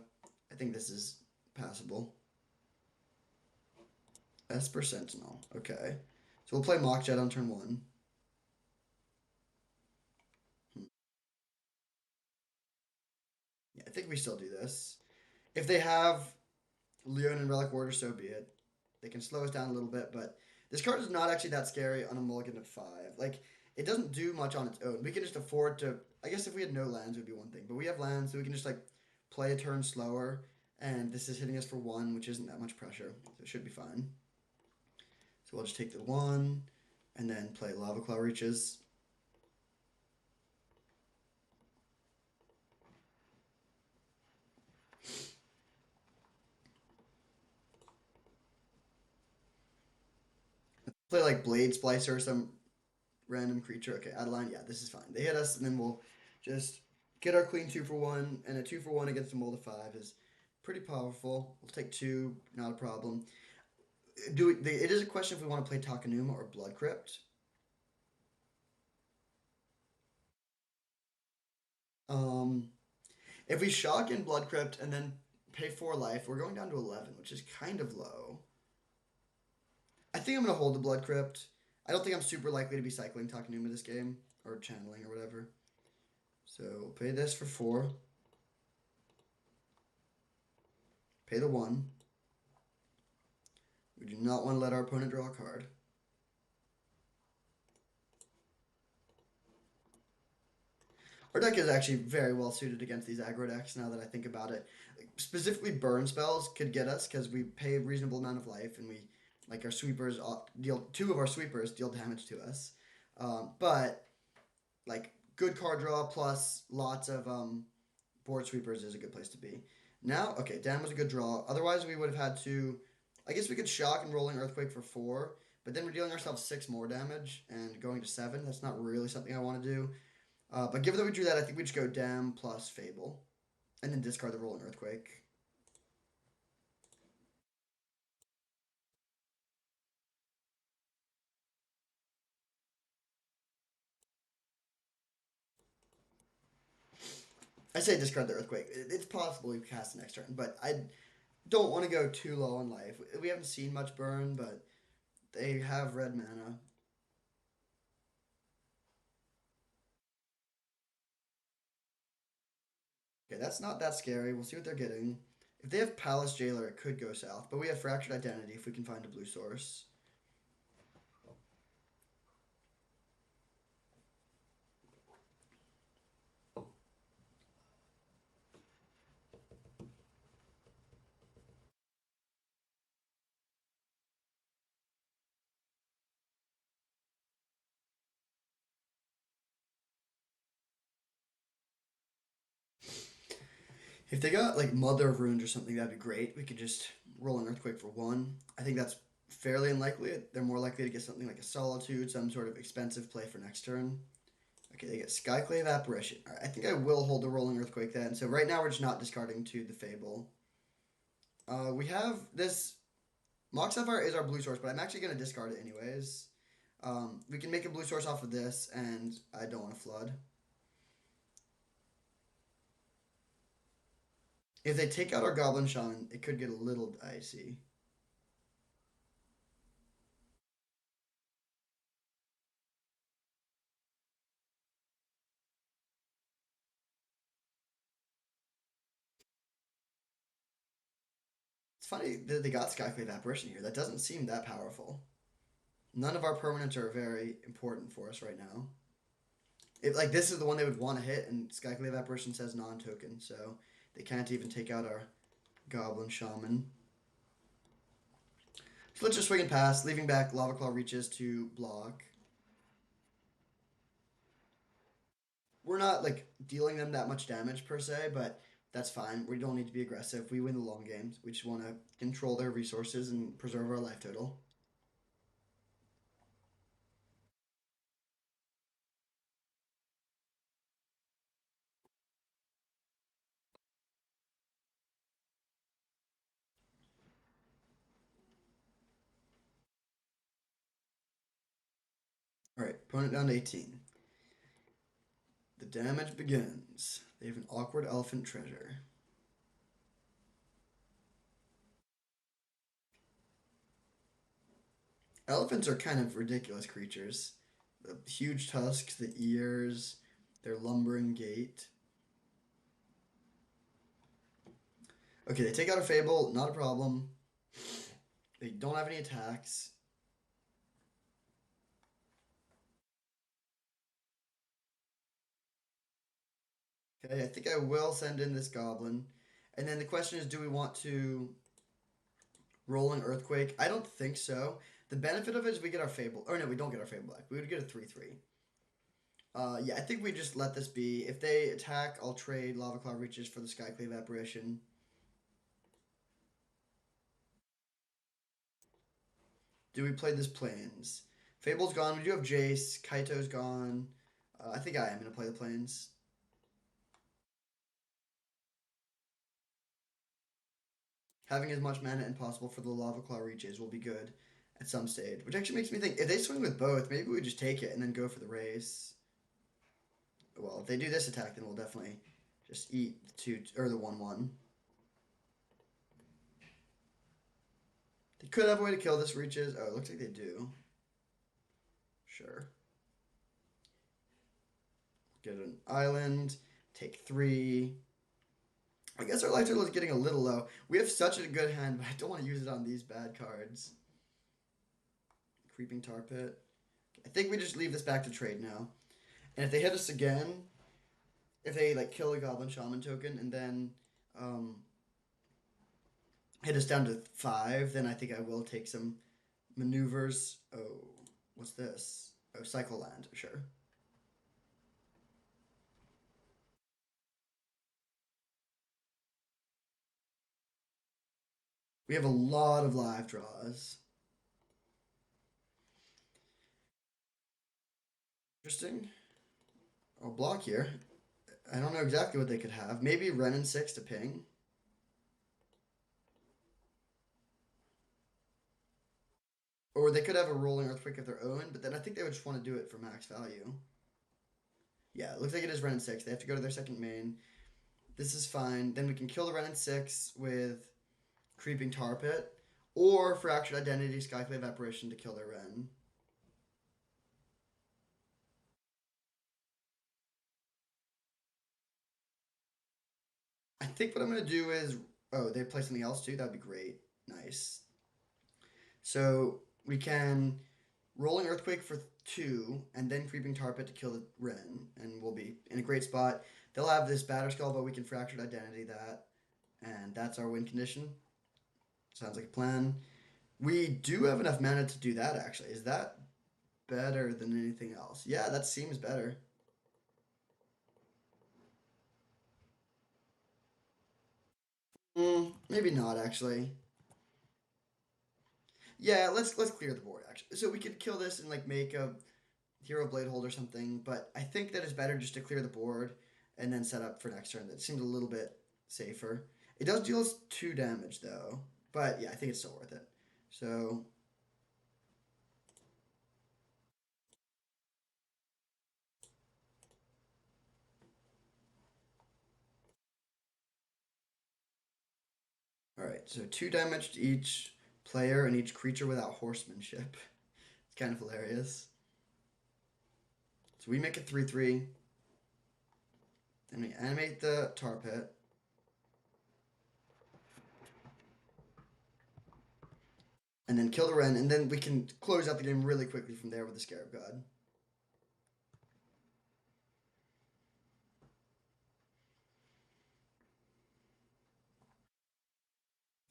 I think this is passable. Esper Sentinel. Okay. So we'll play Mock Jet on turn one. Yeah, I think we still do this. If they have Leon and Relic Warder, so be it. They can slow us down a little bit, but this card is not actually that scary on a mulligan at 5. Like, it doesn't do much on its own. We can just afford to. I guess if we had no lands, it would be one thing. But we have lands, so we can just, like, play a turn slower. And this is hitting us for 1, which isn't that much pressure. So it should be fine. So we'll just take the 1 and then play Lava Claw Reaches. Play like Blade Splicer or some random creature. Okay, Adeline, yeah, this is fine. They hit us, and then we'll just get our queen 2-for-1, and a 2-for-1 against a mold of 5 is pretty powerful. We'll take 2, not a problem. It is a question if we want to play Takenuma or Blood Crypt. Um, if we shock in Blood Crypt and then pay 4 life, we're going down to 11, which is kind of low. I think I'm gonna hold the Blood Crypt. I don't think I'm super likely to be cycling Takenuma this game, or channeling or whatever. So pay this for 4. Pay the 1. We do not want to let our opponent draw a card. Our deck is actually very well suited against these aggro decks now that I think about it. Specifically, burn spells could get us because we pay a reasonable amount of life and we, like our sweepers, deal 2 of our sweepers deal damage to us. But, like, good card draw plus lots of board sweepers is a good place to be. Now, okay, Dan was a good draw. Otherwise, we would have had to. I guess we could shock and rolling earthquake for 4, but then we're dealing ourselves 6 more damage and going to 7. That's not really something I want to do. But given that we drew that, I think we just go Dam plus Fable, and then discard the rolling earthquake. I say discard the earthquake. It's possible we cast the next turn, but I don't want to go too low on life. We haven't seen much burn, but they have red mana. Okay, that's not that scary. We'll see what they're getting. If they have Palace Jailer, it could go south, but we have Fractured Identity if we can find a blue source. If they got like Mother of Runes or something, that'd be great. We could just roll an Earthquake for 1. I think that's fairly unlikely. They're more likely to get something like a Solitude, some sort of expensive play for next turn. Okay, they get Skyclave Apparition. All right, I think I will hold the Rolling Earthquake then. So right now we're just not discarding to the Fable. We have this. Mox Sapphire is our blue source, but I'm actually going to discard it anyways. We can make a blue source off of this, and I don't want to flood. If they take out our Goblin Shaman, it could get a little dicey. It's funny that they got Skyclave Apparition here. That doesn't seem that powerful. None of our permanents are very important for us right now. If like this is the one they would want to hit, and Skyclave Apparition says non-token, so they can't even take out our Goblin Shaman. So let's just swing and pass, leaving back Lava Claw Reaches to block. We're not like dealing them that much damage per se, but that's fine. We don't need to be aggressive. We win the long games. We just want to control their resources and preserve our life total. All right, opponent down to 18. The damage begins. They have an awkward elephant treasure. Elephants are kind of ridiculous creatures. The huge tusks, the ears, their lumbering gait. Okay, they take out a Fable, not a problem. They don't have any attacks. Okay, I think I will send in this Goblin. And then the question is, do we want to roll an Earthquake? I don't think so. The benefit of it is we get our Fable. Or no, we don't get our Fable back. We would get a 3/3. Yeah, I think we just let this be. If they attack, I'll trade Lava Claw Reaches for the Skyclave Apparition. Do we play this Plains? Fable's gone. We do have Jace. Kaito's gone. I think I am going to play the Plains. Having as much mana as possible for the Lava Claw Reaches will be good at some stage. Which actually makes me think, if they swing with both, maybe we just take it and then go for the race. Well, if they do this attack, then we'll definitely just eat the 2 or the 1/1. They could have a way to kill this reaches. Oh, it looks like they do. Sure. Get an island. Take 3. I guess our life total is getting a little low. We have such a good hand, but I don't want to use it on these bad cards. Creeping Tar Pit. I think we just leave this back to trade now. And if they hit us again, if they like kill a Goblin Shaman token and then hit us down to 5, then I think I will take some maneuvers. Oh, what's this? Oh, Cycle Land, sure. We have a lot of live draws. Interesting. I'll block here. I don't know exactly what they could have. Maybe Wrenn and 6 to ping. Or they could have a Rolling Earthquake of their own, but then I think they would just want to do it for max value. Yeah, it looks like it is Wrenn and 6. They have to go to their second main. This is fine. Then we can kill the Wrenn and 6 with Creeping Tar Pit. Or Fractured Identity, Skyclave Apparition to kill their Wrenn. I think what I'm going to do is... Oh, they play something else too? That would be great. Nice. So we can Rolling Earthquake for 2, and then Creeping Tar Pit to kill the Wrenn, and we'll be in a great spot. They'll have this Batterskull, but we can Fractured Identity that, and that's our win condition. Sounds like a plan. We do have enough mana to do that, actually. Is that better than anything else? Yeah, that seems better. Maybe not, actually. Yeah, let's clear the board, actually. So we could kill this and, like, make a Hero Blade Hold or something, but I think that it's better just to clear the board and then set up for next turn. That seems a little bit safer. It does deal us 2 damage, though. But, yeah, I think it's still worth it. So... Alright, so 2 damage to each player and each creature without horsemanship. It's kind of hilarious. So we make a 3/3. Then we animate the Tar Pit. And then kill the Wrenn, and then we can close out the game really quickly from there with the Scarab God.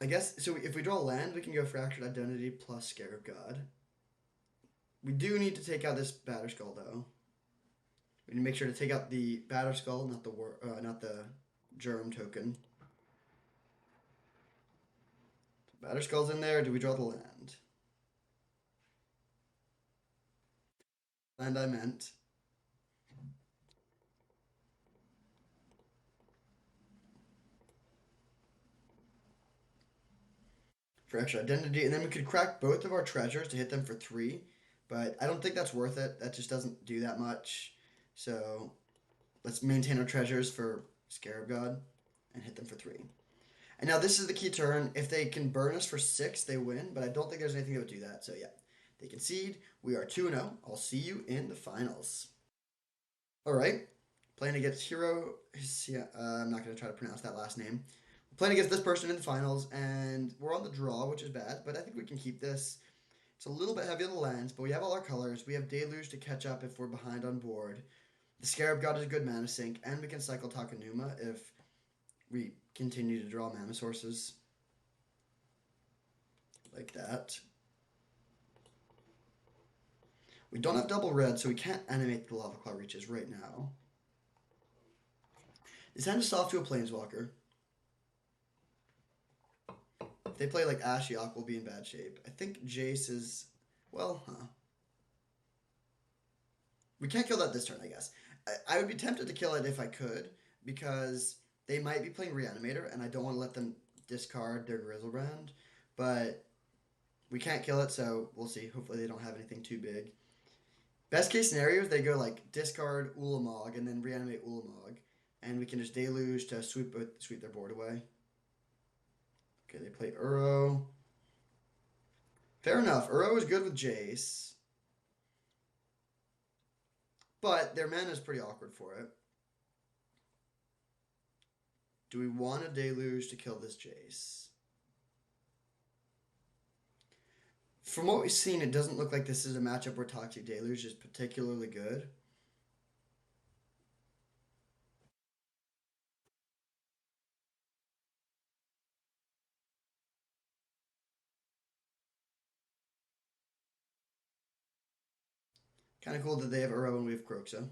I guess, so if we draw land, we can go Fractured Identity plus Scarab God. We do need to take out this Batterskull, though. We need to make sure to take out the Batterskull, not the Germ token. Batterskull's in there. Do we draw the land? Land I meant. Fractured Identity, and then we could crack both of our treasures to hit them for 3, but I don't think that's worth it. That just doesn't do that much. So let's maintain our treasures for Scarab God and hit them for 3. And now this is the key turn. If they can burn us for 6, they win, but I don't think there's anything that would do that. So yeah, they concede. We are 2-0. I'll see you in the finals. All right, playing against Hero. I'm not going to try to pronounce that last name. Playing against this person in the finals, and we're on the draw, which is bad, but I think we can keep this. It's a little bit heavy on the lands, but we have all our colors. We have Deluge to catch up if we're behind on board. The Scarab God is a good mana sink, and we can cycle Takenuma if we continue to draw mana sources. Like that. We don't have double red, so we can't animate the Lava Claw Reaches right now. This hand is soft to a Planeswalker. If they play like Ashiok, we'll be in bad shape. I think Jace is... Well, we can't kill that this turn, I guess. I would be tempted to kill it if I could, because they might be playing Reanimator, and I don't want to let them discard their Griselbrand. But we can't kill it, so we'll see. Hopefully they don't have anything too big. Best case scenario is they go like discard Ulamog and then reanimate Ulamog, and we can just Deluge to sweep their board away. Okay, they play Uro. Fair enough. Uro is good with Jace, but their mana is pretty awkward for it. Do we want a Deluge to kill this Jace? From what we've seen, it doesn't look like this is a matchup where Toxic Deluge is particularly good. Kind of cool that they have Uro and we have Kroxa.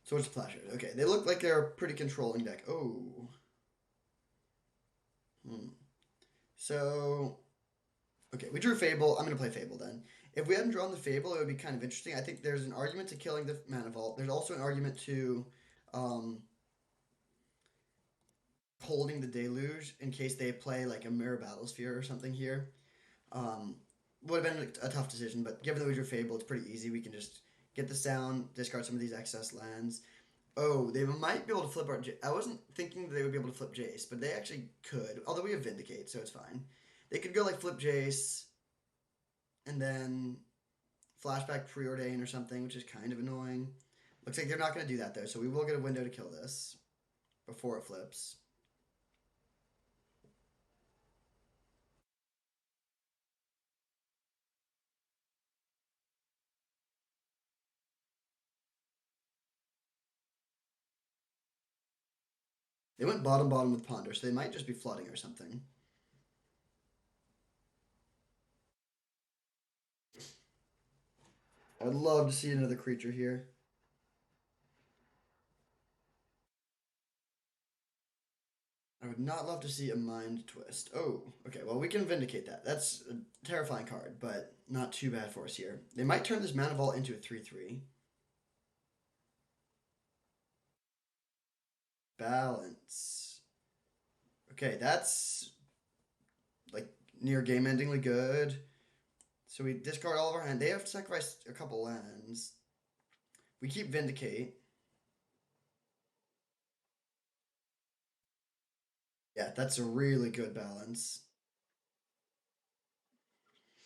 So what's Plashers? Okay, they look like they're a pretty controlling deck. Oh. So, okay, we drew Fable. I'm going to play Fable then. If we hadn't drawn the Fable, it would be kind of interesting. I think there's an argument to killing the Mana Vault. There's also an argument to um, holding the Deluge in case they play like a Mirror Battlesphere or something here. Um, would have been a tough decision, but given that we drew Fable, it's pretty easy. We can just get this down, discard some of these excess lands. Oh, they might be able to flip our. I wasn't thinking they would be able to flip Jace, but they actually could. Although we have Vindicate, so it's fine. They could go like flip Jace, and then flashback Preordain or something, which is kind of annoying. Looks like they're not going to do that though, so we will get a window to kill this before it flips. They went bottom bottom with Ponder, so they might just be flooding or something. I'd love to see another creature here. I would not love to see a Mind Twist. Oh, okay, well, we can Vindicate that. That's a terrifying card, but not too bad for us here. They might turn this Mana Vault into a 3-3. Balance. Okay, that's like near game endingly good. So we discard all of our hand. They have to sacrifice a couple lands. We keep Vindicate. Yeah, that's a really good balance.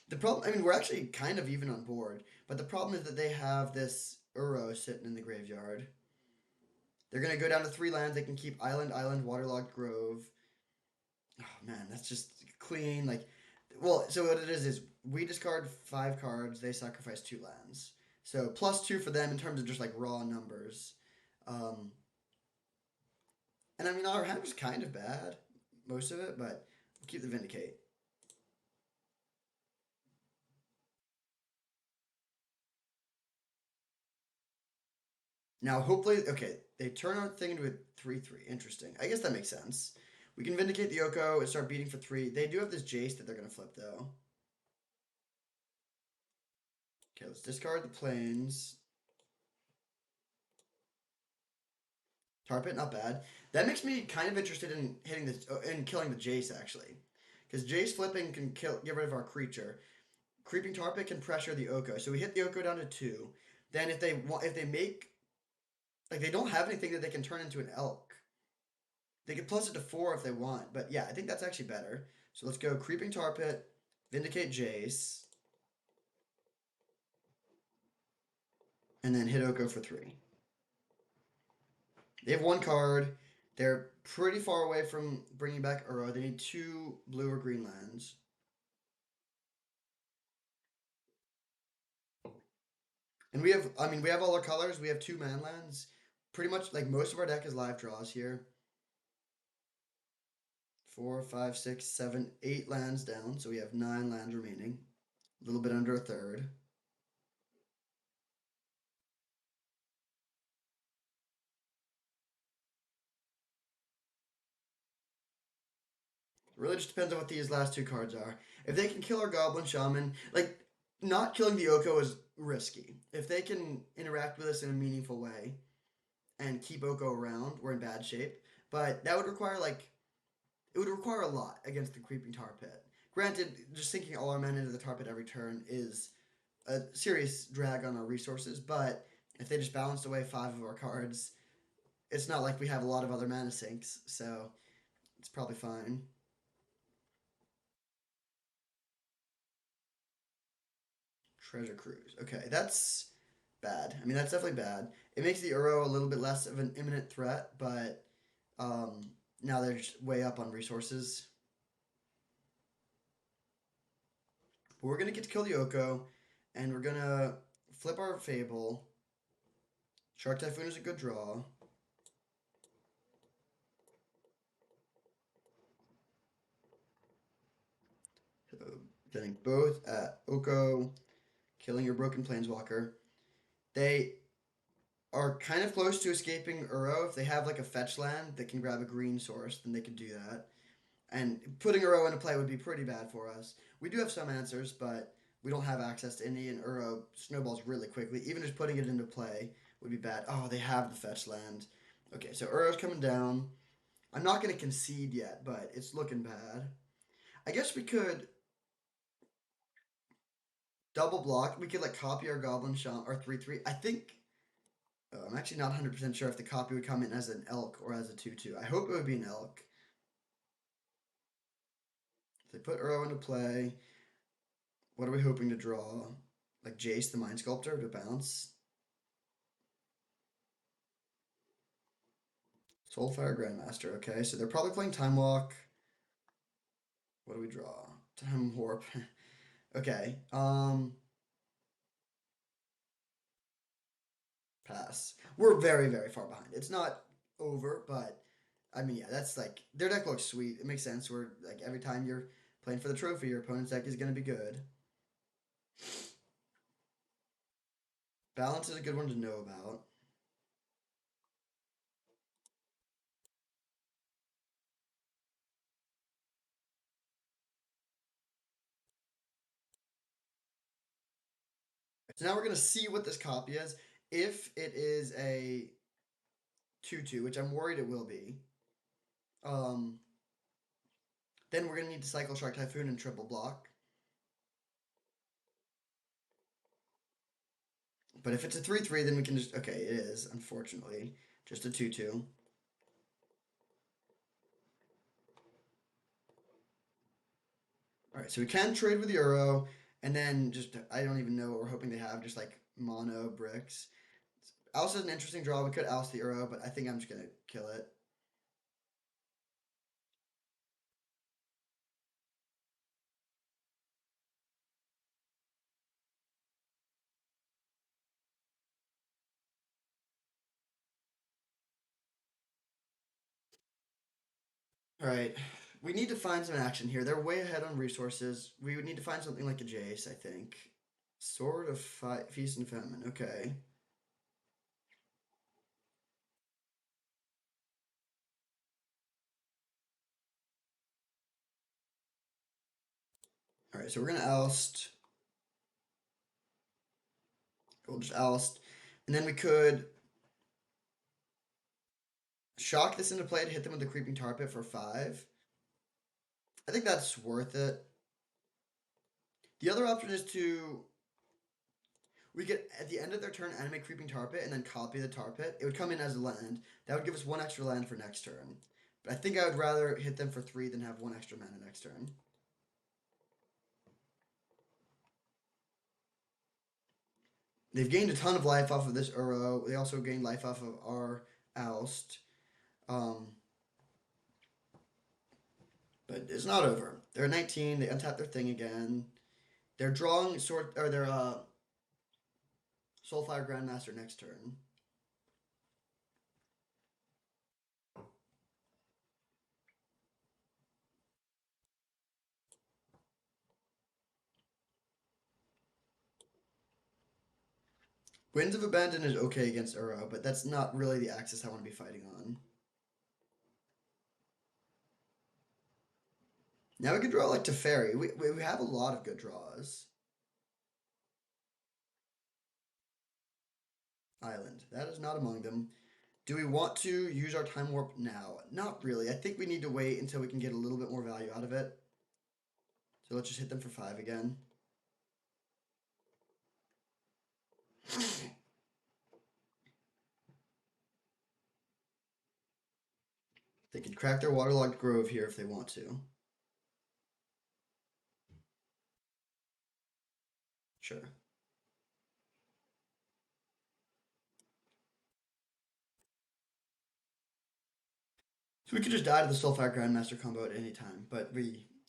The problem, I mean, we're actually kind of even on board, but the problem is that they have this Uro sitting in the graveyard. They're going to go down to 3 lands. They can keep Island, Island, Waterlogged Grove. Oh, man, that's just clean. Like, well, so what it is we discard 5 cards. They sacrifice 2 lands. So +2 for them in terms of just like raw numbers. Um, and I mean, our hand was kind of bad, most of it, but we'll keep the Vindicate. Now, hopefully, okay, they turn our thing into a 3-3. Interesting. I guess that makes sense. We can Vindicate the Oko and start beating for 3. They do have this Jace that they're going to flip, though. Okay, let's discard the plains. Tar Pit, not bad. That makes me kind of interested in hitting this, in killing the Jace, actually. Because Jace flipping can get rid of our creature. Creeping Tar Pit can pressure the Oko. So we hit the Oko down to 2. Then if they make, like, they don't have anything that they can turn into an elk. They could plus it to 4 if they want, but yeah, I think that's actually better. So let's go Creeping Tar Pit, Vindicate Jace, and then hit Oko for 3. They have 1 card. They're pretty far away from bringing back Uro. They need 2 blue or green lands. And we have, I mean, we have all our colors. We have 2 man lands. Pretty much, like, most of our deck is live draws here. 4, 5, 6, 7, 8 lands down. So we have 9 lands remaining. A little bit under a third. It really just depends on what these last 2 cards are. If they can kill our Goblin Shaman, like, not killing the Oko is risky. If they can interact with us in a meaningful way and keep Oko around, we're in bad shape. But that would require, like, it would require a lot against the Creeping Tar Pit. Granted, just sinking all our mana into the tar pit every turn is a serious drag on our resources, but if they just balanced away 5 of our cards, it's not like we have a lot of other mana sinks, so it's probably fine. Treasure Cruise. Okay, that's bad. I mean, that's definitely bad. It makes the Uro a little bit less of an imminent threat, but um, now they're just way up on resources. But we're gonna get to kill the Oko, and we're gonna flip our Fable. Shark Typhoon is a good draw. So getting both at Oko, killing your Broken Planeswalker. They are kind of close to escaping Uro. If they have like a fetch land that can grab a green source, then they could do that. And putting Uro into play would be pretty bad for us. We do have some answers, but we don't have access to any, and Uro snowballs really quickly. Even just putting it into play would be bad. Oh, they have the fetch land. Okay, so Uro's coming down. I'm not going to concede yet, but it's looking bad. I guess we could double block. We could like copy our Goblin Shaman, our 3/3. I think. I'm actually not 100% sure if the copy would come in as an elk or as a 2/2. I hope it would be an elk. If they put Uro into play, what are we hoping to draw? Like Jace the Mind Sculptor to bounce? Soulfire Grandmaster. Okay, so they're probably playing Time Walk. What do we draw? Time Warp. Okay. Pass. We're very, very far behind. It's not over, but I mean, yeah, that's like their deck looks sweet. It makes sense. Where like every time you're playing for the trophy, your opponent's deck is gonna be good. Balance is a good one to know about. So now we're gonna see what this copy is. If it is a 2/2, which I'm worried it will be, um, then we're gonna need to cycle Shark Typhoon and triple block. But if it's a 3/3, then we can just okay. It is unfortunately just a 2/2. All right, so we can trade with the Euro, and then just I don't even know what we're hoping they have. Just like mono bricks. Oust is an interesting draw. We could oust the Euro, but I think I'm just gonna kill it. All right, we need to find some action here. They're way ahead on resources. We would need to find something like a Jace, I think. Sword of Feast and Famine. Okay. All right, so we're gonna oust. We'll just oust, and then we could shock this into play to hit them with the Creeping Tar Pit for 5. I think that's worth it. The other option is to we could at the end of their turn animate Creeping Tar Pit and then copy the Tar Pit. It would come in as a land. That would give us 1 extra land for next turn. But I think I would rather hit them for 3 than have 1 extra mana next turn. They've gained a ton of life off of this Uro. They also gained life off of our Oust. Um, but it's not over. They're at 19. They untap their thing again. They're drawing sort or their Soulfire Grandmaster next turn. Winds of Abandon is okay against Uro, but that's not really the axis I want to be fighting on. Now we can draw like Teferi. We have a lot of good draws. Island. That is not among them. Do we want to use our Time Warp now? Not really. I think we need to wait until we can get a little bit more value out of it. So let's just hit them for 5 again. They could crack their waterlogged grove here if they want to. Sure. So we could just die to the Soulfire Grandmaster combo at any time, but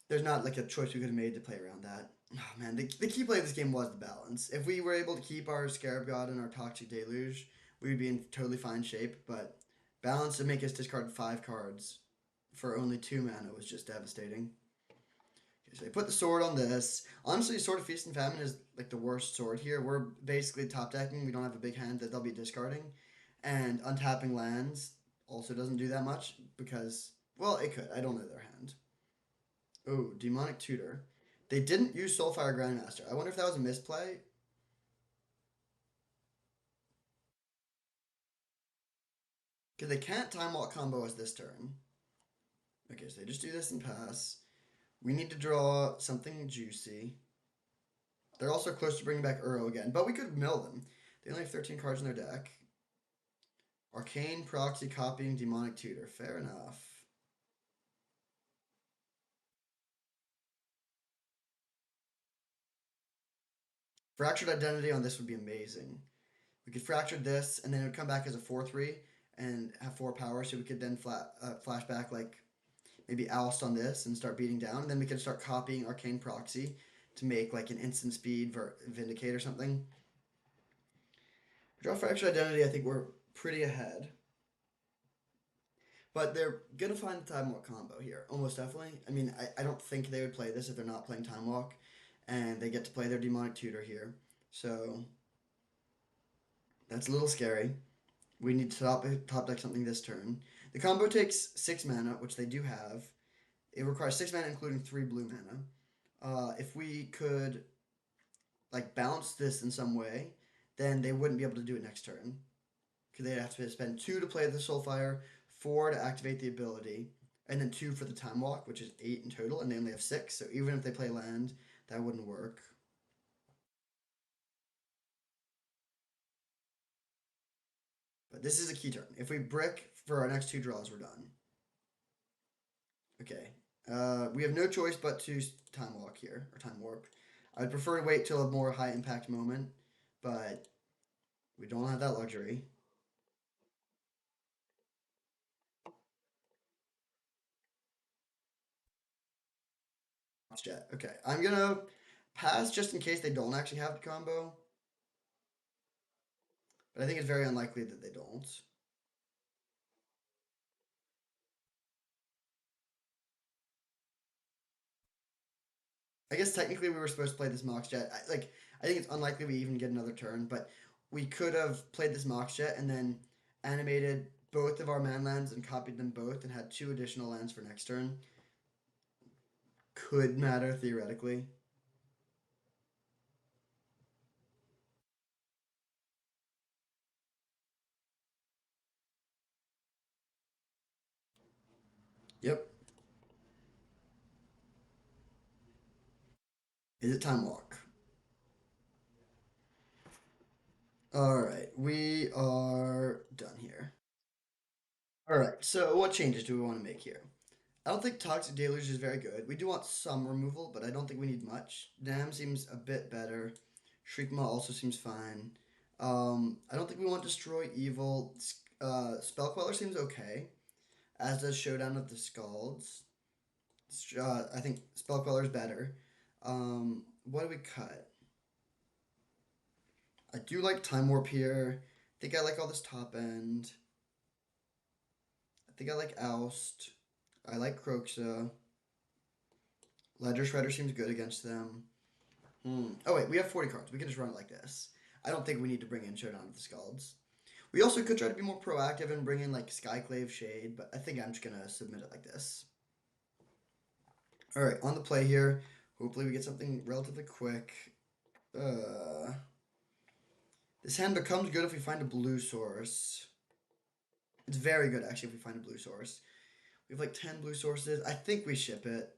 there's not like a choice we could have made to play around that. Oh man, the key play of this game was the balance. If we were able to keep our Scarab God and our Toxic Deluge, we would be in totally fine shape, but balance to make us discard 5 cards for only 2 mana was just devastating. Okay, so they put the sword on this. Honestly, Sword of Feast and Famine is like the worst sword here. We're basically top decking. We don't have a big hand that they'll be discarding. And untapping lands also doesn't do that much because, well, it could. I don't know their hand. Oh, Demonic Tutor. They didn't use Soulfire Grandmaster. I wonder if that was a misplay. Because they can't Time Walk combo us this turn. Okay, so they just do this and pass. We need to draw something juicy. They're also close to bringing back Uro again, but we could mill them. They only have 13 cards in their deck. Arcane, Proxy, Copying, Demonic Tutor. Fair enough. Fractured Identity on this would be amazing. We could fracture this, and then it would come back as a 4/3 and have 4 power, so we could then flash back like maybe Oust on this and start beating down. And then we could start copying Arcane Proxy to make like an instant speed Vindicate or something. Draw Fractured Identity, I think we're pretty ahead. But they're gonna find the Time Walk combo here, almost definitely. I mean, I don't think they would play this if they're not playing Time Walk, and they get to play their Demonic Tutor here. So that's a little scary. We need to top deck something this turn. The combo takes 6 mana, which they do have. It requires 6 mana, including 3 blue mana. If we could like bounce this in some way, then they wouldn't be able to do it next turn. Because they'd have to spend 2 to play the Soulfire, 4 to activate the ability, and then 2 for the Time Walk, which is 8 in total, and they only have 6. So even if they play land, that wouldn't work. But this is a key turn. If we brick for our next 2 draws, we're done. Okay. We have no choice but to Time Walk here, or Time Warp. I'd prefer to wait till a more high impact moment, but we don't have that luxury. Jet. Okay, I'm gonna pass just in case they don't actually have the combo, but I think it's very unlikely that they don't. I guess technically we were supposed to play this Mox Jet. I think it's unlikely we even get another turn, but we could have played this Mox Jet and then animated both of our man lands and copied them both and had 2 additional lands for next turn. Could matter theoretically. Yep. Is it Time Walk? Alright, we are done here. Alright, so what changes do we want to make here? I don't think Toxic Deluge is very good. We do want some removal, but I don't think we need much. Dam seems a bit better. Shriekmaw also seems fine. I don't think we want Destroy Evil. Spellqueller seems okay, as does Showdown of the Scalds. I think Spellqueller is better. What do we cut? I do like Time Warp here. I think I like all this top end. I think I like Oust. I like Croxa. Ledger Shredder seems good against them. Oh wait, we have 40 cards. We can just run it like this. I don't think we need to bring in Showdown of the Scalds. We also could try to be more proactive and bring in like Skyclave Shade, but I think I'm just gonna submit it like this. Alright, on the play here. Hopefully we get something relatively quick. This hand becomes good if we find a blue source. It's very good actually if we find a blue source. We have like 10 blue sources. I think we ship it.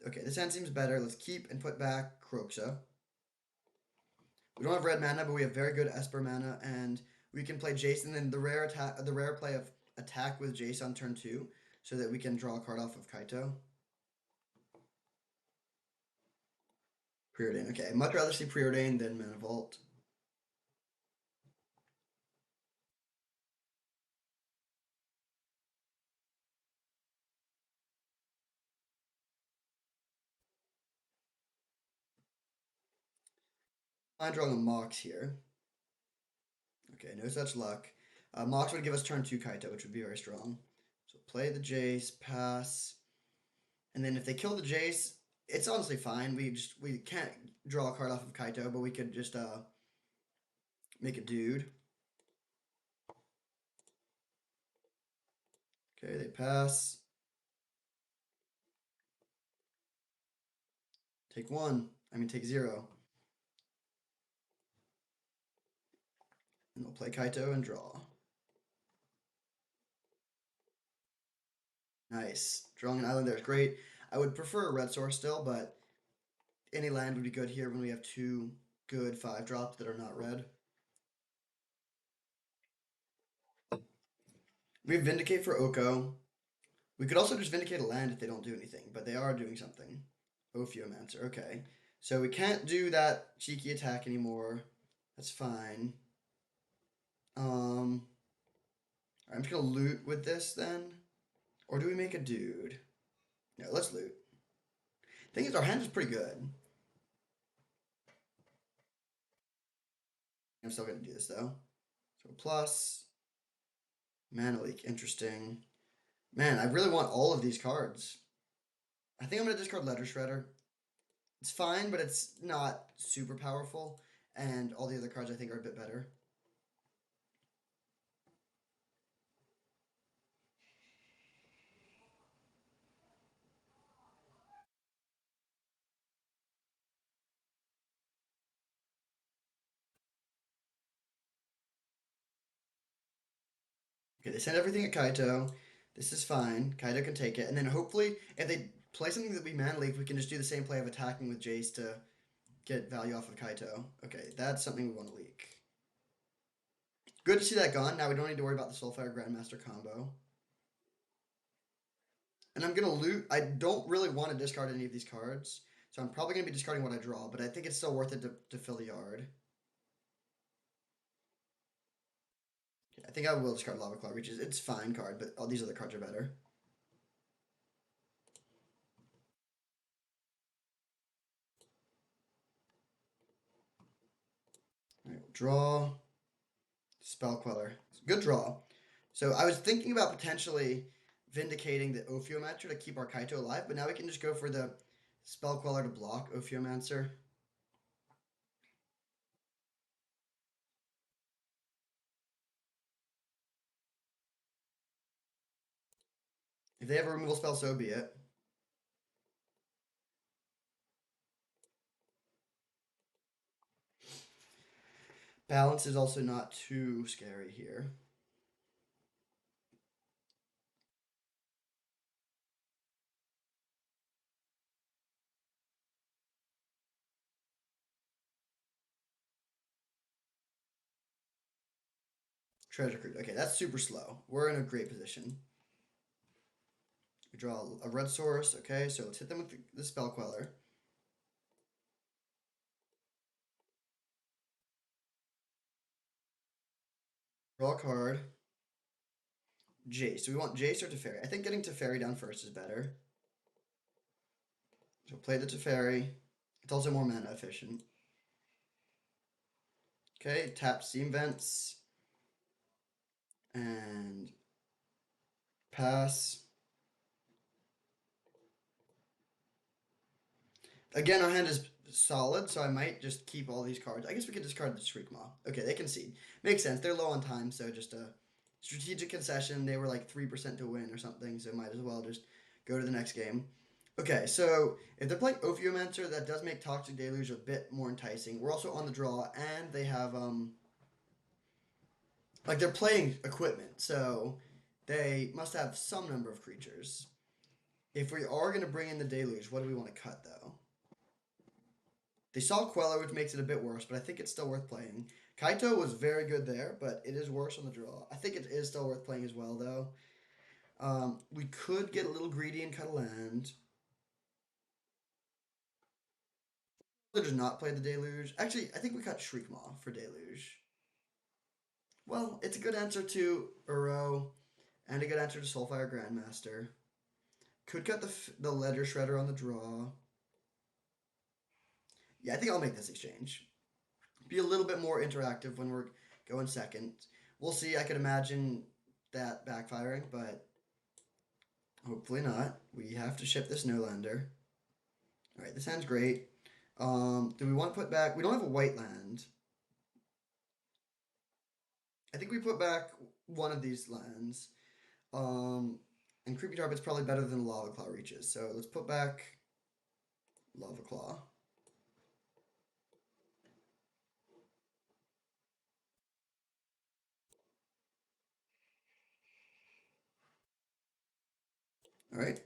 Okay, this hand seems better. Let's keep and put back Kroxa. We don't have red mana, but we have very good Esper mana, and we can play Jason. And the rare play of attack with Jace on turn 2, so that we can draw a card off of Kaito. Preordain. Okay, much rather see Preordain than Mana Vault. I'm drawing a Mox here. Okay, no such luck. Mox would give us turn 2 Kaito, which would be very strong. So play the Jace, pass. And then if they kill the Jace, it's honestly fine. We can't draw a card off of Kaito, but we could just make a dude. Okay, they pass. Take 1. I mean, take 0. And we'll play Kaito and draw. Nice. Drawing an island there is great. I would prefer a red source still, but any land would be good here when we have 2 good 5-drops that are not red. We have Vindicate for Oko. We could also just Vindicate a land if they don't do anything, but they are doing something. Ophiomancer, okay. So we can't do that cheeky attack anymore. That's fine. I'm just gonna loot with this then. Or do we make a dude? No, let's loot. Thing is, our hand is pretty good. I'm still gonna do this though. So plus, Mana Leak, interesting. Man, I really want all of these cards. I think I'm gonna discard Letter Shredder. It's fine, but it's not super powerful, and all the other cards I think are a bit better. Okay, they send everything at Kaito. This is fine. Kaito can take it, and then hopefully, if they play something that we Mana Leak, we can just do the same play of attacking with Jace to get value off of Kaito. Okay, that's something we want to leak. Good to see that gone. Now we don't need to worry about the Soulfire Grandmaster combo. And I'm going to loot. I don't really want to discard any of these cards, so I'm probably going to be discarding what I draw, but I think it's still worth it to fill the yard. I think I will discard Lava Claw Reaches. It's fine card, but all these other cards are better. All right, draw. Spell Queller. Good draw. So I was thinking about potentially vindicating the Ophiomancer to keep our Kaito alive, but now we can just go for the Spell Queller to block Ophiomancer. If they have a removal spell, so be it. Balance is also not too scary here. Treasure Cruise. Okay, that's super slow. We're in a great position. We draw a red source. Okay, so let's hit them with the Spell Queller. Draw a card. Jace. So we want Jace or Teferi. I think getting Teferi down first is better. So play the Teferi. It's also more mana efficient. Okay, tap Steam Vents. And pass. Again, our hand is solid, so I might just keep all these cards. I guess we could discard the Shriekmaw. Okay, they concede. Makes sense. They're low on time, so just a strategic concession. They were like 3% to win or something, so might as well just go to the next game. Okay, so if they're playing Ophiomancer, that does make Toxic Deluge a bit more enticing. We're also on the draw, and they have like they're playing equipment, so they must have some number of creatures. If we are going to bring in the Deluge, what do we want to cut, though? They saw Queller, which makes it a bit worse, but I think it's still worth playing. Kaito was very good there, but it is worse on the draw. I think it is still worth playing as well, though. We could get a little greedy and cut a land. They just not play the Deluge. Actually, I think we cut Shriekmaw for Deluge. Well, it's a good answer to Uro, and a good answer to Soulfire Grandmaster. Could cut the Ledger Shredder on the draw. Yeah, I think I'll make this exchange. Be a little bit more interactive when we're going second. We'll see. I could imagine that backfiring, but hopefully not. We have to ship this no-lander. Alright, this hand's great. Do we want to put back... We don't have a white land. I think we put back one of these lands. And Creepy Tarpit's probably better than Lava Claw reaches. So let's put back Lava Claw. Alright.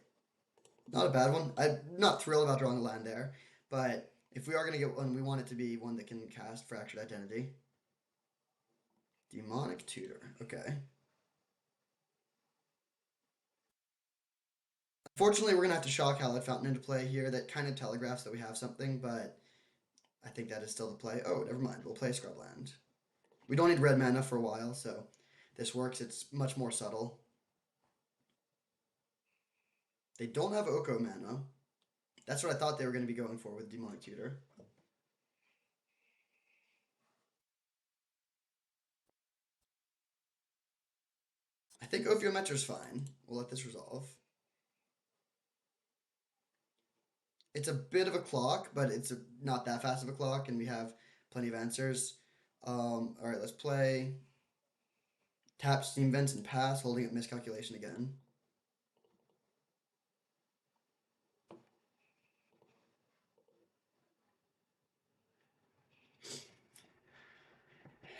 Not a bad one. I'm not thrilled about drawing a land there. But if we are going to get one, we want it to be one that can cast Fractured Identity. Demonic Tutor. Okay. Unfortunately, we're going to have to shock Hallowed Fountain into play here. That kind of telegraphs that we have something, but I think that is still the play. Oh, never mind. We'll play Scrubland. We don't need red mana for a while, so this works. It's much more subtle. They don't have Oko mana. That's what I thought they were going to be going for with Demonic Tutor. I think Ophiometra's fine. We'll let this resolve. It's a bit of a clock, but it's not that fast of a clock, and we have plenty of answers. All right, let's play. Tap Steam Vents and pass, holding up Miscalculation again.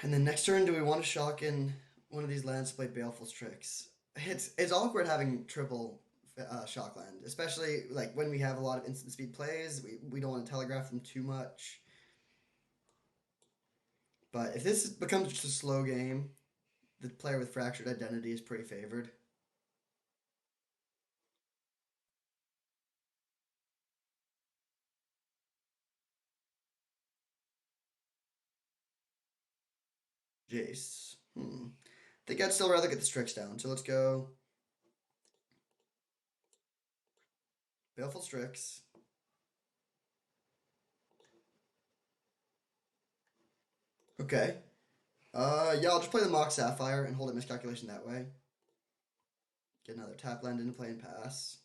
And then next turn, do we want to shock in one of these lands to play Baleful Tricks? It's awkward having triple shock land, especially like when we have a lot of instant speed plays. We don't want to telegraph them too much. But if this becomes just a slow game, the player with Fractured Identity is pretty favored. Jace. I think I'd still rather get the Strix down. So let's go Baleful Strix. Okay. Yeah, I'll just play the Mox Sapphire and hold it Miscalculation that way. Get another tap land into play and pass.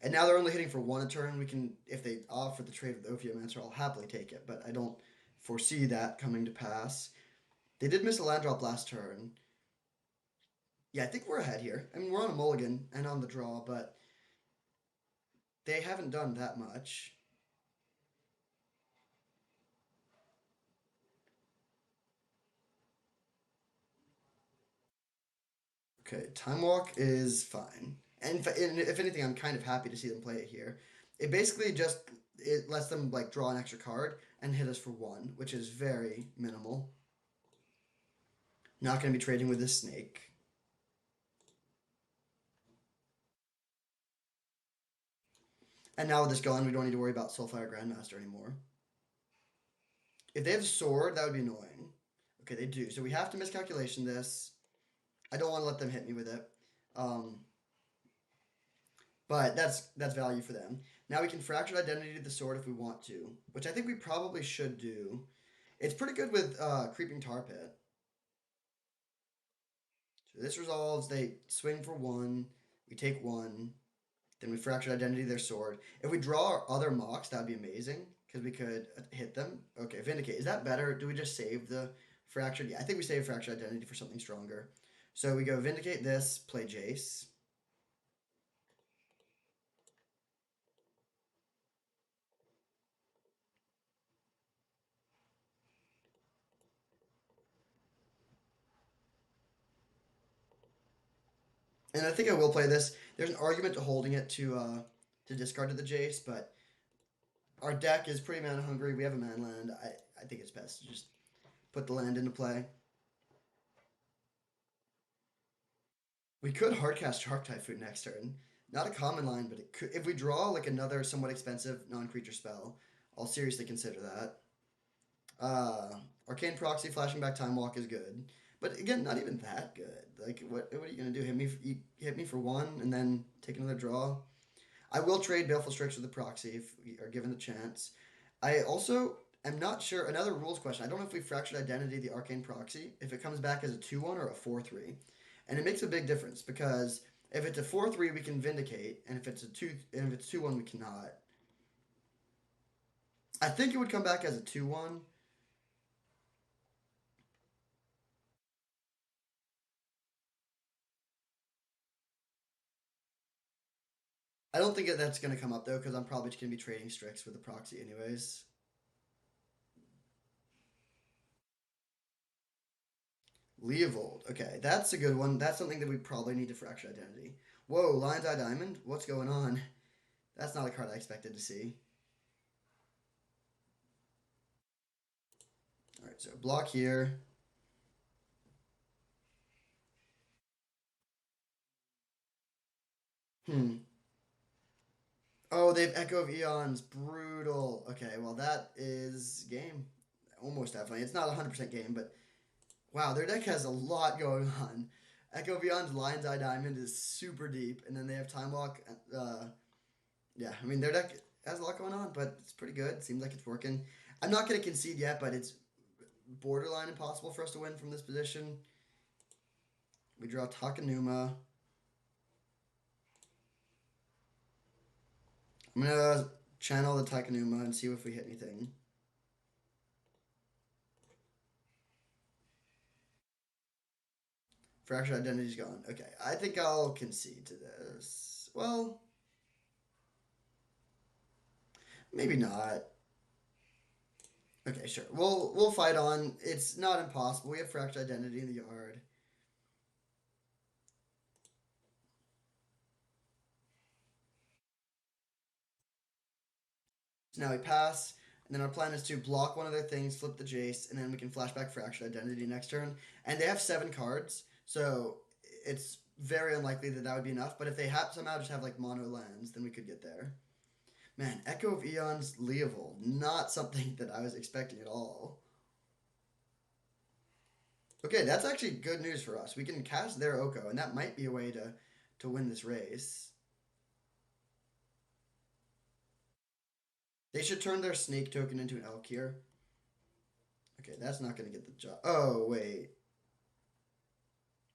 And now they're only hitting for one a turn. We can, if they offer the trade with Ophiomancer, I'll happily take it, but I don't foresee that coming to pass. They did miss a land drop last turn. Yeah, I think we're ahead here. I mean, we're on a mulligan and on the draw, but they haven't done that much. Okay, Time Walk is fine. And if anything, I'm kind of happy to see them play it here. It basically just it lets them like draw an extra card and hit us for one, which is very minimal. Not going to be trading with this snake. And now with this gone, we don't need to worry about Soulfire Grandmaster anymore. If they have Sword, that would be annoying. Okay, they do. So we have to Miscalculation this. I don't want to let them hit me with it. But that's value for them. Now we can Fractured Identity to the Sword if we want to, which I think we probably should do. It's pretty good with Creeping Tar Pit. So this resolves, they swing for one, we take one, then we Fractured Identity their sword. If we draw our other mocks, that would be amazing, because we could hit them. Okay, Vindicate. Is that better? Do we just save the Fractured? Yeah, I think we save Fractured Identity for something stronger. So we go Vindicate this, play Jace. And I think I will play this. There's an argument to holding it to discard to the Jace, but our deck is pretty mana hungry. We have a man land. I think it's best to just put the land into play. We could hardcast Shark Typhoon next turn. Not a common line, but it could, if we draw like another somewhat expensive non-creature spell, I'll seriously consider that. Arcane Proxy, flashing back Time Walk is good, but again, not even that good. Like, what are you gonna do? Hit me for one, and then take another draw. I will trade Baleful Strix with the Proxy if we are given the chance. I also am not sure. Another rules question. I don't know if we fractured identity the Arcane Proxy if it comes back as a 2-1 or a 4-3, and it makes a big difference because if it's a 4-3 we can Vindicate, and if it's a 2-1 we cannot. I think it would come back as a 2-1. I don't think that's going to come up though, because I'm probably just going to be trading Strix with the Proxy anyways. Leovold. Okay, that's a good one. That's something that we probably need to fracture identity. Whoa, Lion's Eye Diamond? What's going on? That's not a card I expected to see. Alright, so block here. Oh, they have Echo of Eons. Brutal. Okay, well, that is game. Almost definitely. It's not 100% game, but wow, their deck has a lot going on. Echo of Eons, Lion's Eye Diamond is super deep, and then they have Time Walk. Yeah, I mean, their deck has a lot going on, but it's pretty good. Seems like it's working. I'm not going to concede yet, but it's borderline impossible for us to win from this position. We draw Takenuma. I'm going to channel the Takenuma and see if we hit anything. Fractured Identity's gone. Okay, I think I'll concede to this. Well, maybe not. Okay, sure. We'll fight on. It's not impossible. We have Fractured Identity in the yard. So now we pass, and then our plan is to block one of their things, flip the Jace, and then we can flashback Fractured Identity next turn. And they have 7 cards, so it's very unlikely that that would be enough. But if they somehow just have like mono lands, then we could get there. Man, Echo of Eons, Leovold, not something that I was expecting at all. Okay, that's actually good news for us. We can cast their Oko, and that might be a way to win this race. They should turn their snake token into an elk here. Okay, that's not going to get the job. Oh, wait.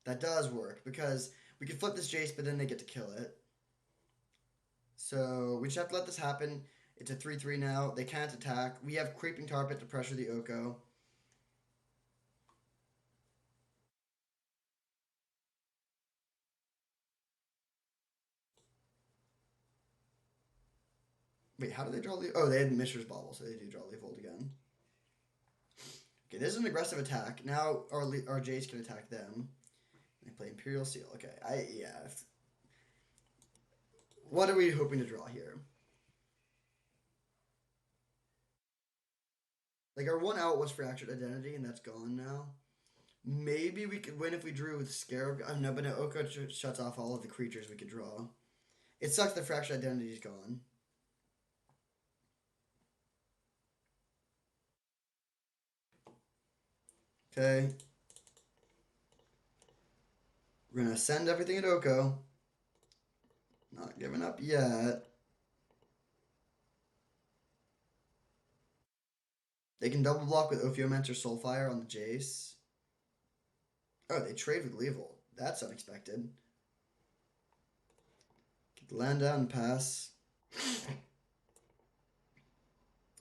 That does work, because we could flip this Jace, but then they get to kill it. So we just have to let this happen. It's a 3-3 now. They can't attack. We have Creeping Tar Pit to pressure the Oko. Wait, how do they draw Leaf? Oh, they had Mishra's Bauble, so they do draw Leafold again. Okay, this is an aggressive attack. Now our Jace can attack them. They play Imperial Seal. Okay, yeah. What are we hoping to draw here? Like, our one out was Fractured Identity, and that's gone now. Maybe we could win if we drew with Scarab. Oh, no, but no, Oko shuts off all of the creatures we could draw. It sucks the Fractured Identity's gone. Okay. We're gonna send everything at Oko. Not giving up yet. They can double block with Ophiomancer Soulfire on the Jace. Oh, they trade with Leovold. That's unexpected. Get the land down and pass.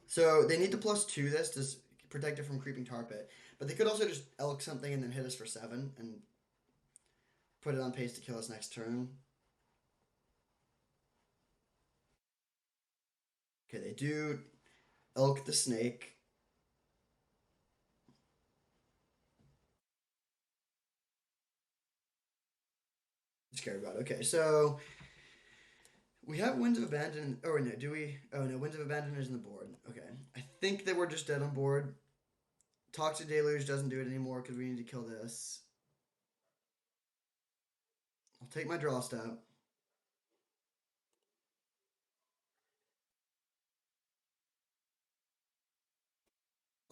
So they need to +2 this to protect it from Creeping Tar Pit. But they could also just elk something and then hit us for 7 and put it on pace to kill us next turn. Okay, they do elk the snake. scared about. Okay, so we have Winds of Abandon. Oh no, do we? Oh no, Winds of Abandon is on the board. Okay, I think that we're just dead on board. Toxic Deluge doesn't do it anymore because we need to kill this. I'll take my draw step.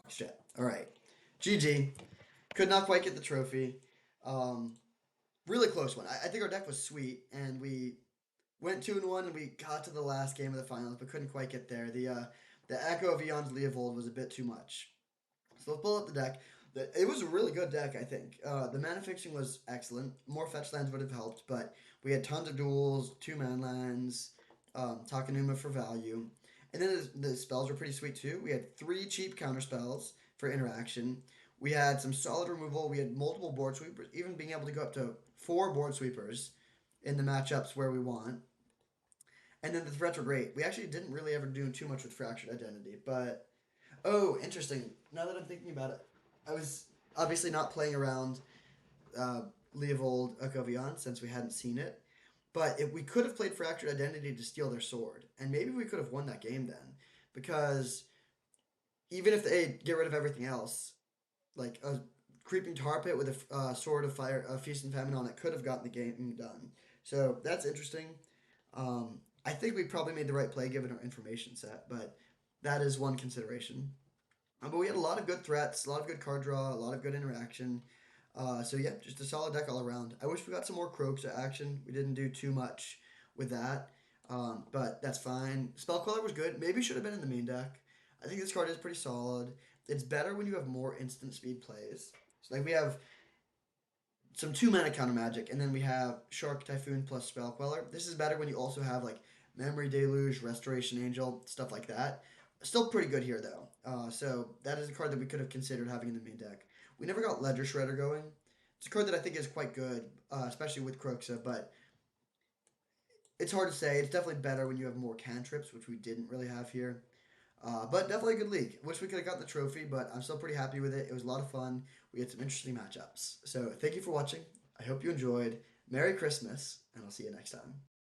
Shit. All right. GG. Could not quite get the trophy. Um, really close one. I think our deck was sweet, and we went 2-1, and we got to the last game of the finals, but couldn't quite get there. The Echo of Eon's Leovold was a bit too much. So let's pull up the deck. It was a really good deck, I think. The mana fixing was excellent. More fetch lands would have helped, but we had tons of duels, 2-man lands, Takenuma for value. And then the spells were pretty sweet too. We had 3 cheap counter spells for interaction. We had some solid removal. We had multiple board sweepers, even being able to go up to 4 board sweepers in the matchups where we want. And then the threats were great. We actually didn't really ever do too much with Fractured Identity, but oh, interesting. Now that I'm thinking about it, I was obviously not playing around uh, Leovold Akovion since we hadn't seen it. But if we could have played Fractured Identity to steal their sword, and maybe we could have won that game then, because even if they get rid of everything else, like a creeping tar pit with a sword of fire, a feast and famine on it, could have gotten the game done. So that's interesting. I think we probably made the right play given our information set, but that is one consideration. But we had a lot of good threats, a lot of good card draw, a lot of good interaction. So yeah, just a solid deck all around. I wish we got some more Croaks action. We didn't do too much with that, but that's fine. Spell Queller was good. Maybe should have been in the main deck. I think this card is pretty solid. It's better when you have more instant speed plays. So like we have some 2 mana counter magic, and then we have Shark Typhoon plus Spell Queller. This is better when you also have like Memory Deluge, Restoration Angel, stuff like that. Still pretty good here though. So that is a card that we could have considered having in the main deck. We never got Ledger Shredder going. It's a card that I think is quite good, especially with Croxa, but it's hard to say. It's definitely better when you have more cantrips, which we didn't really have here. But definitely a good league. Wish we could have gotten the trophy, but I'm still pretty happy with it. It was a lot of fun. We had some interesting matchups. So thank you for watching. I hope you enjoyed. Merry Christmas, and I'll see you next time.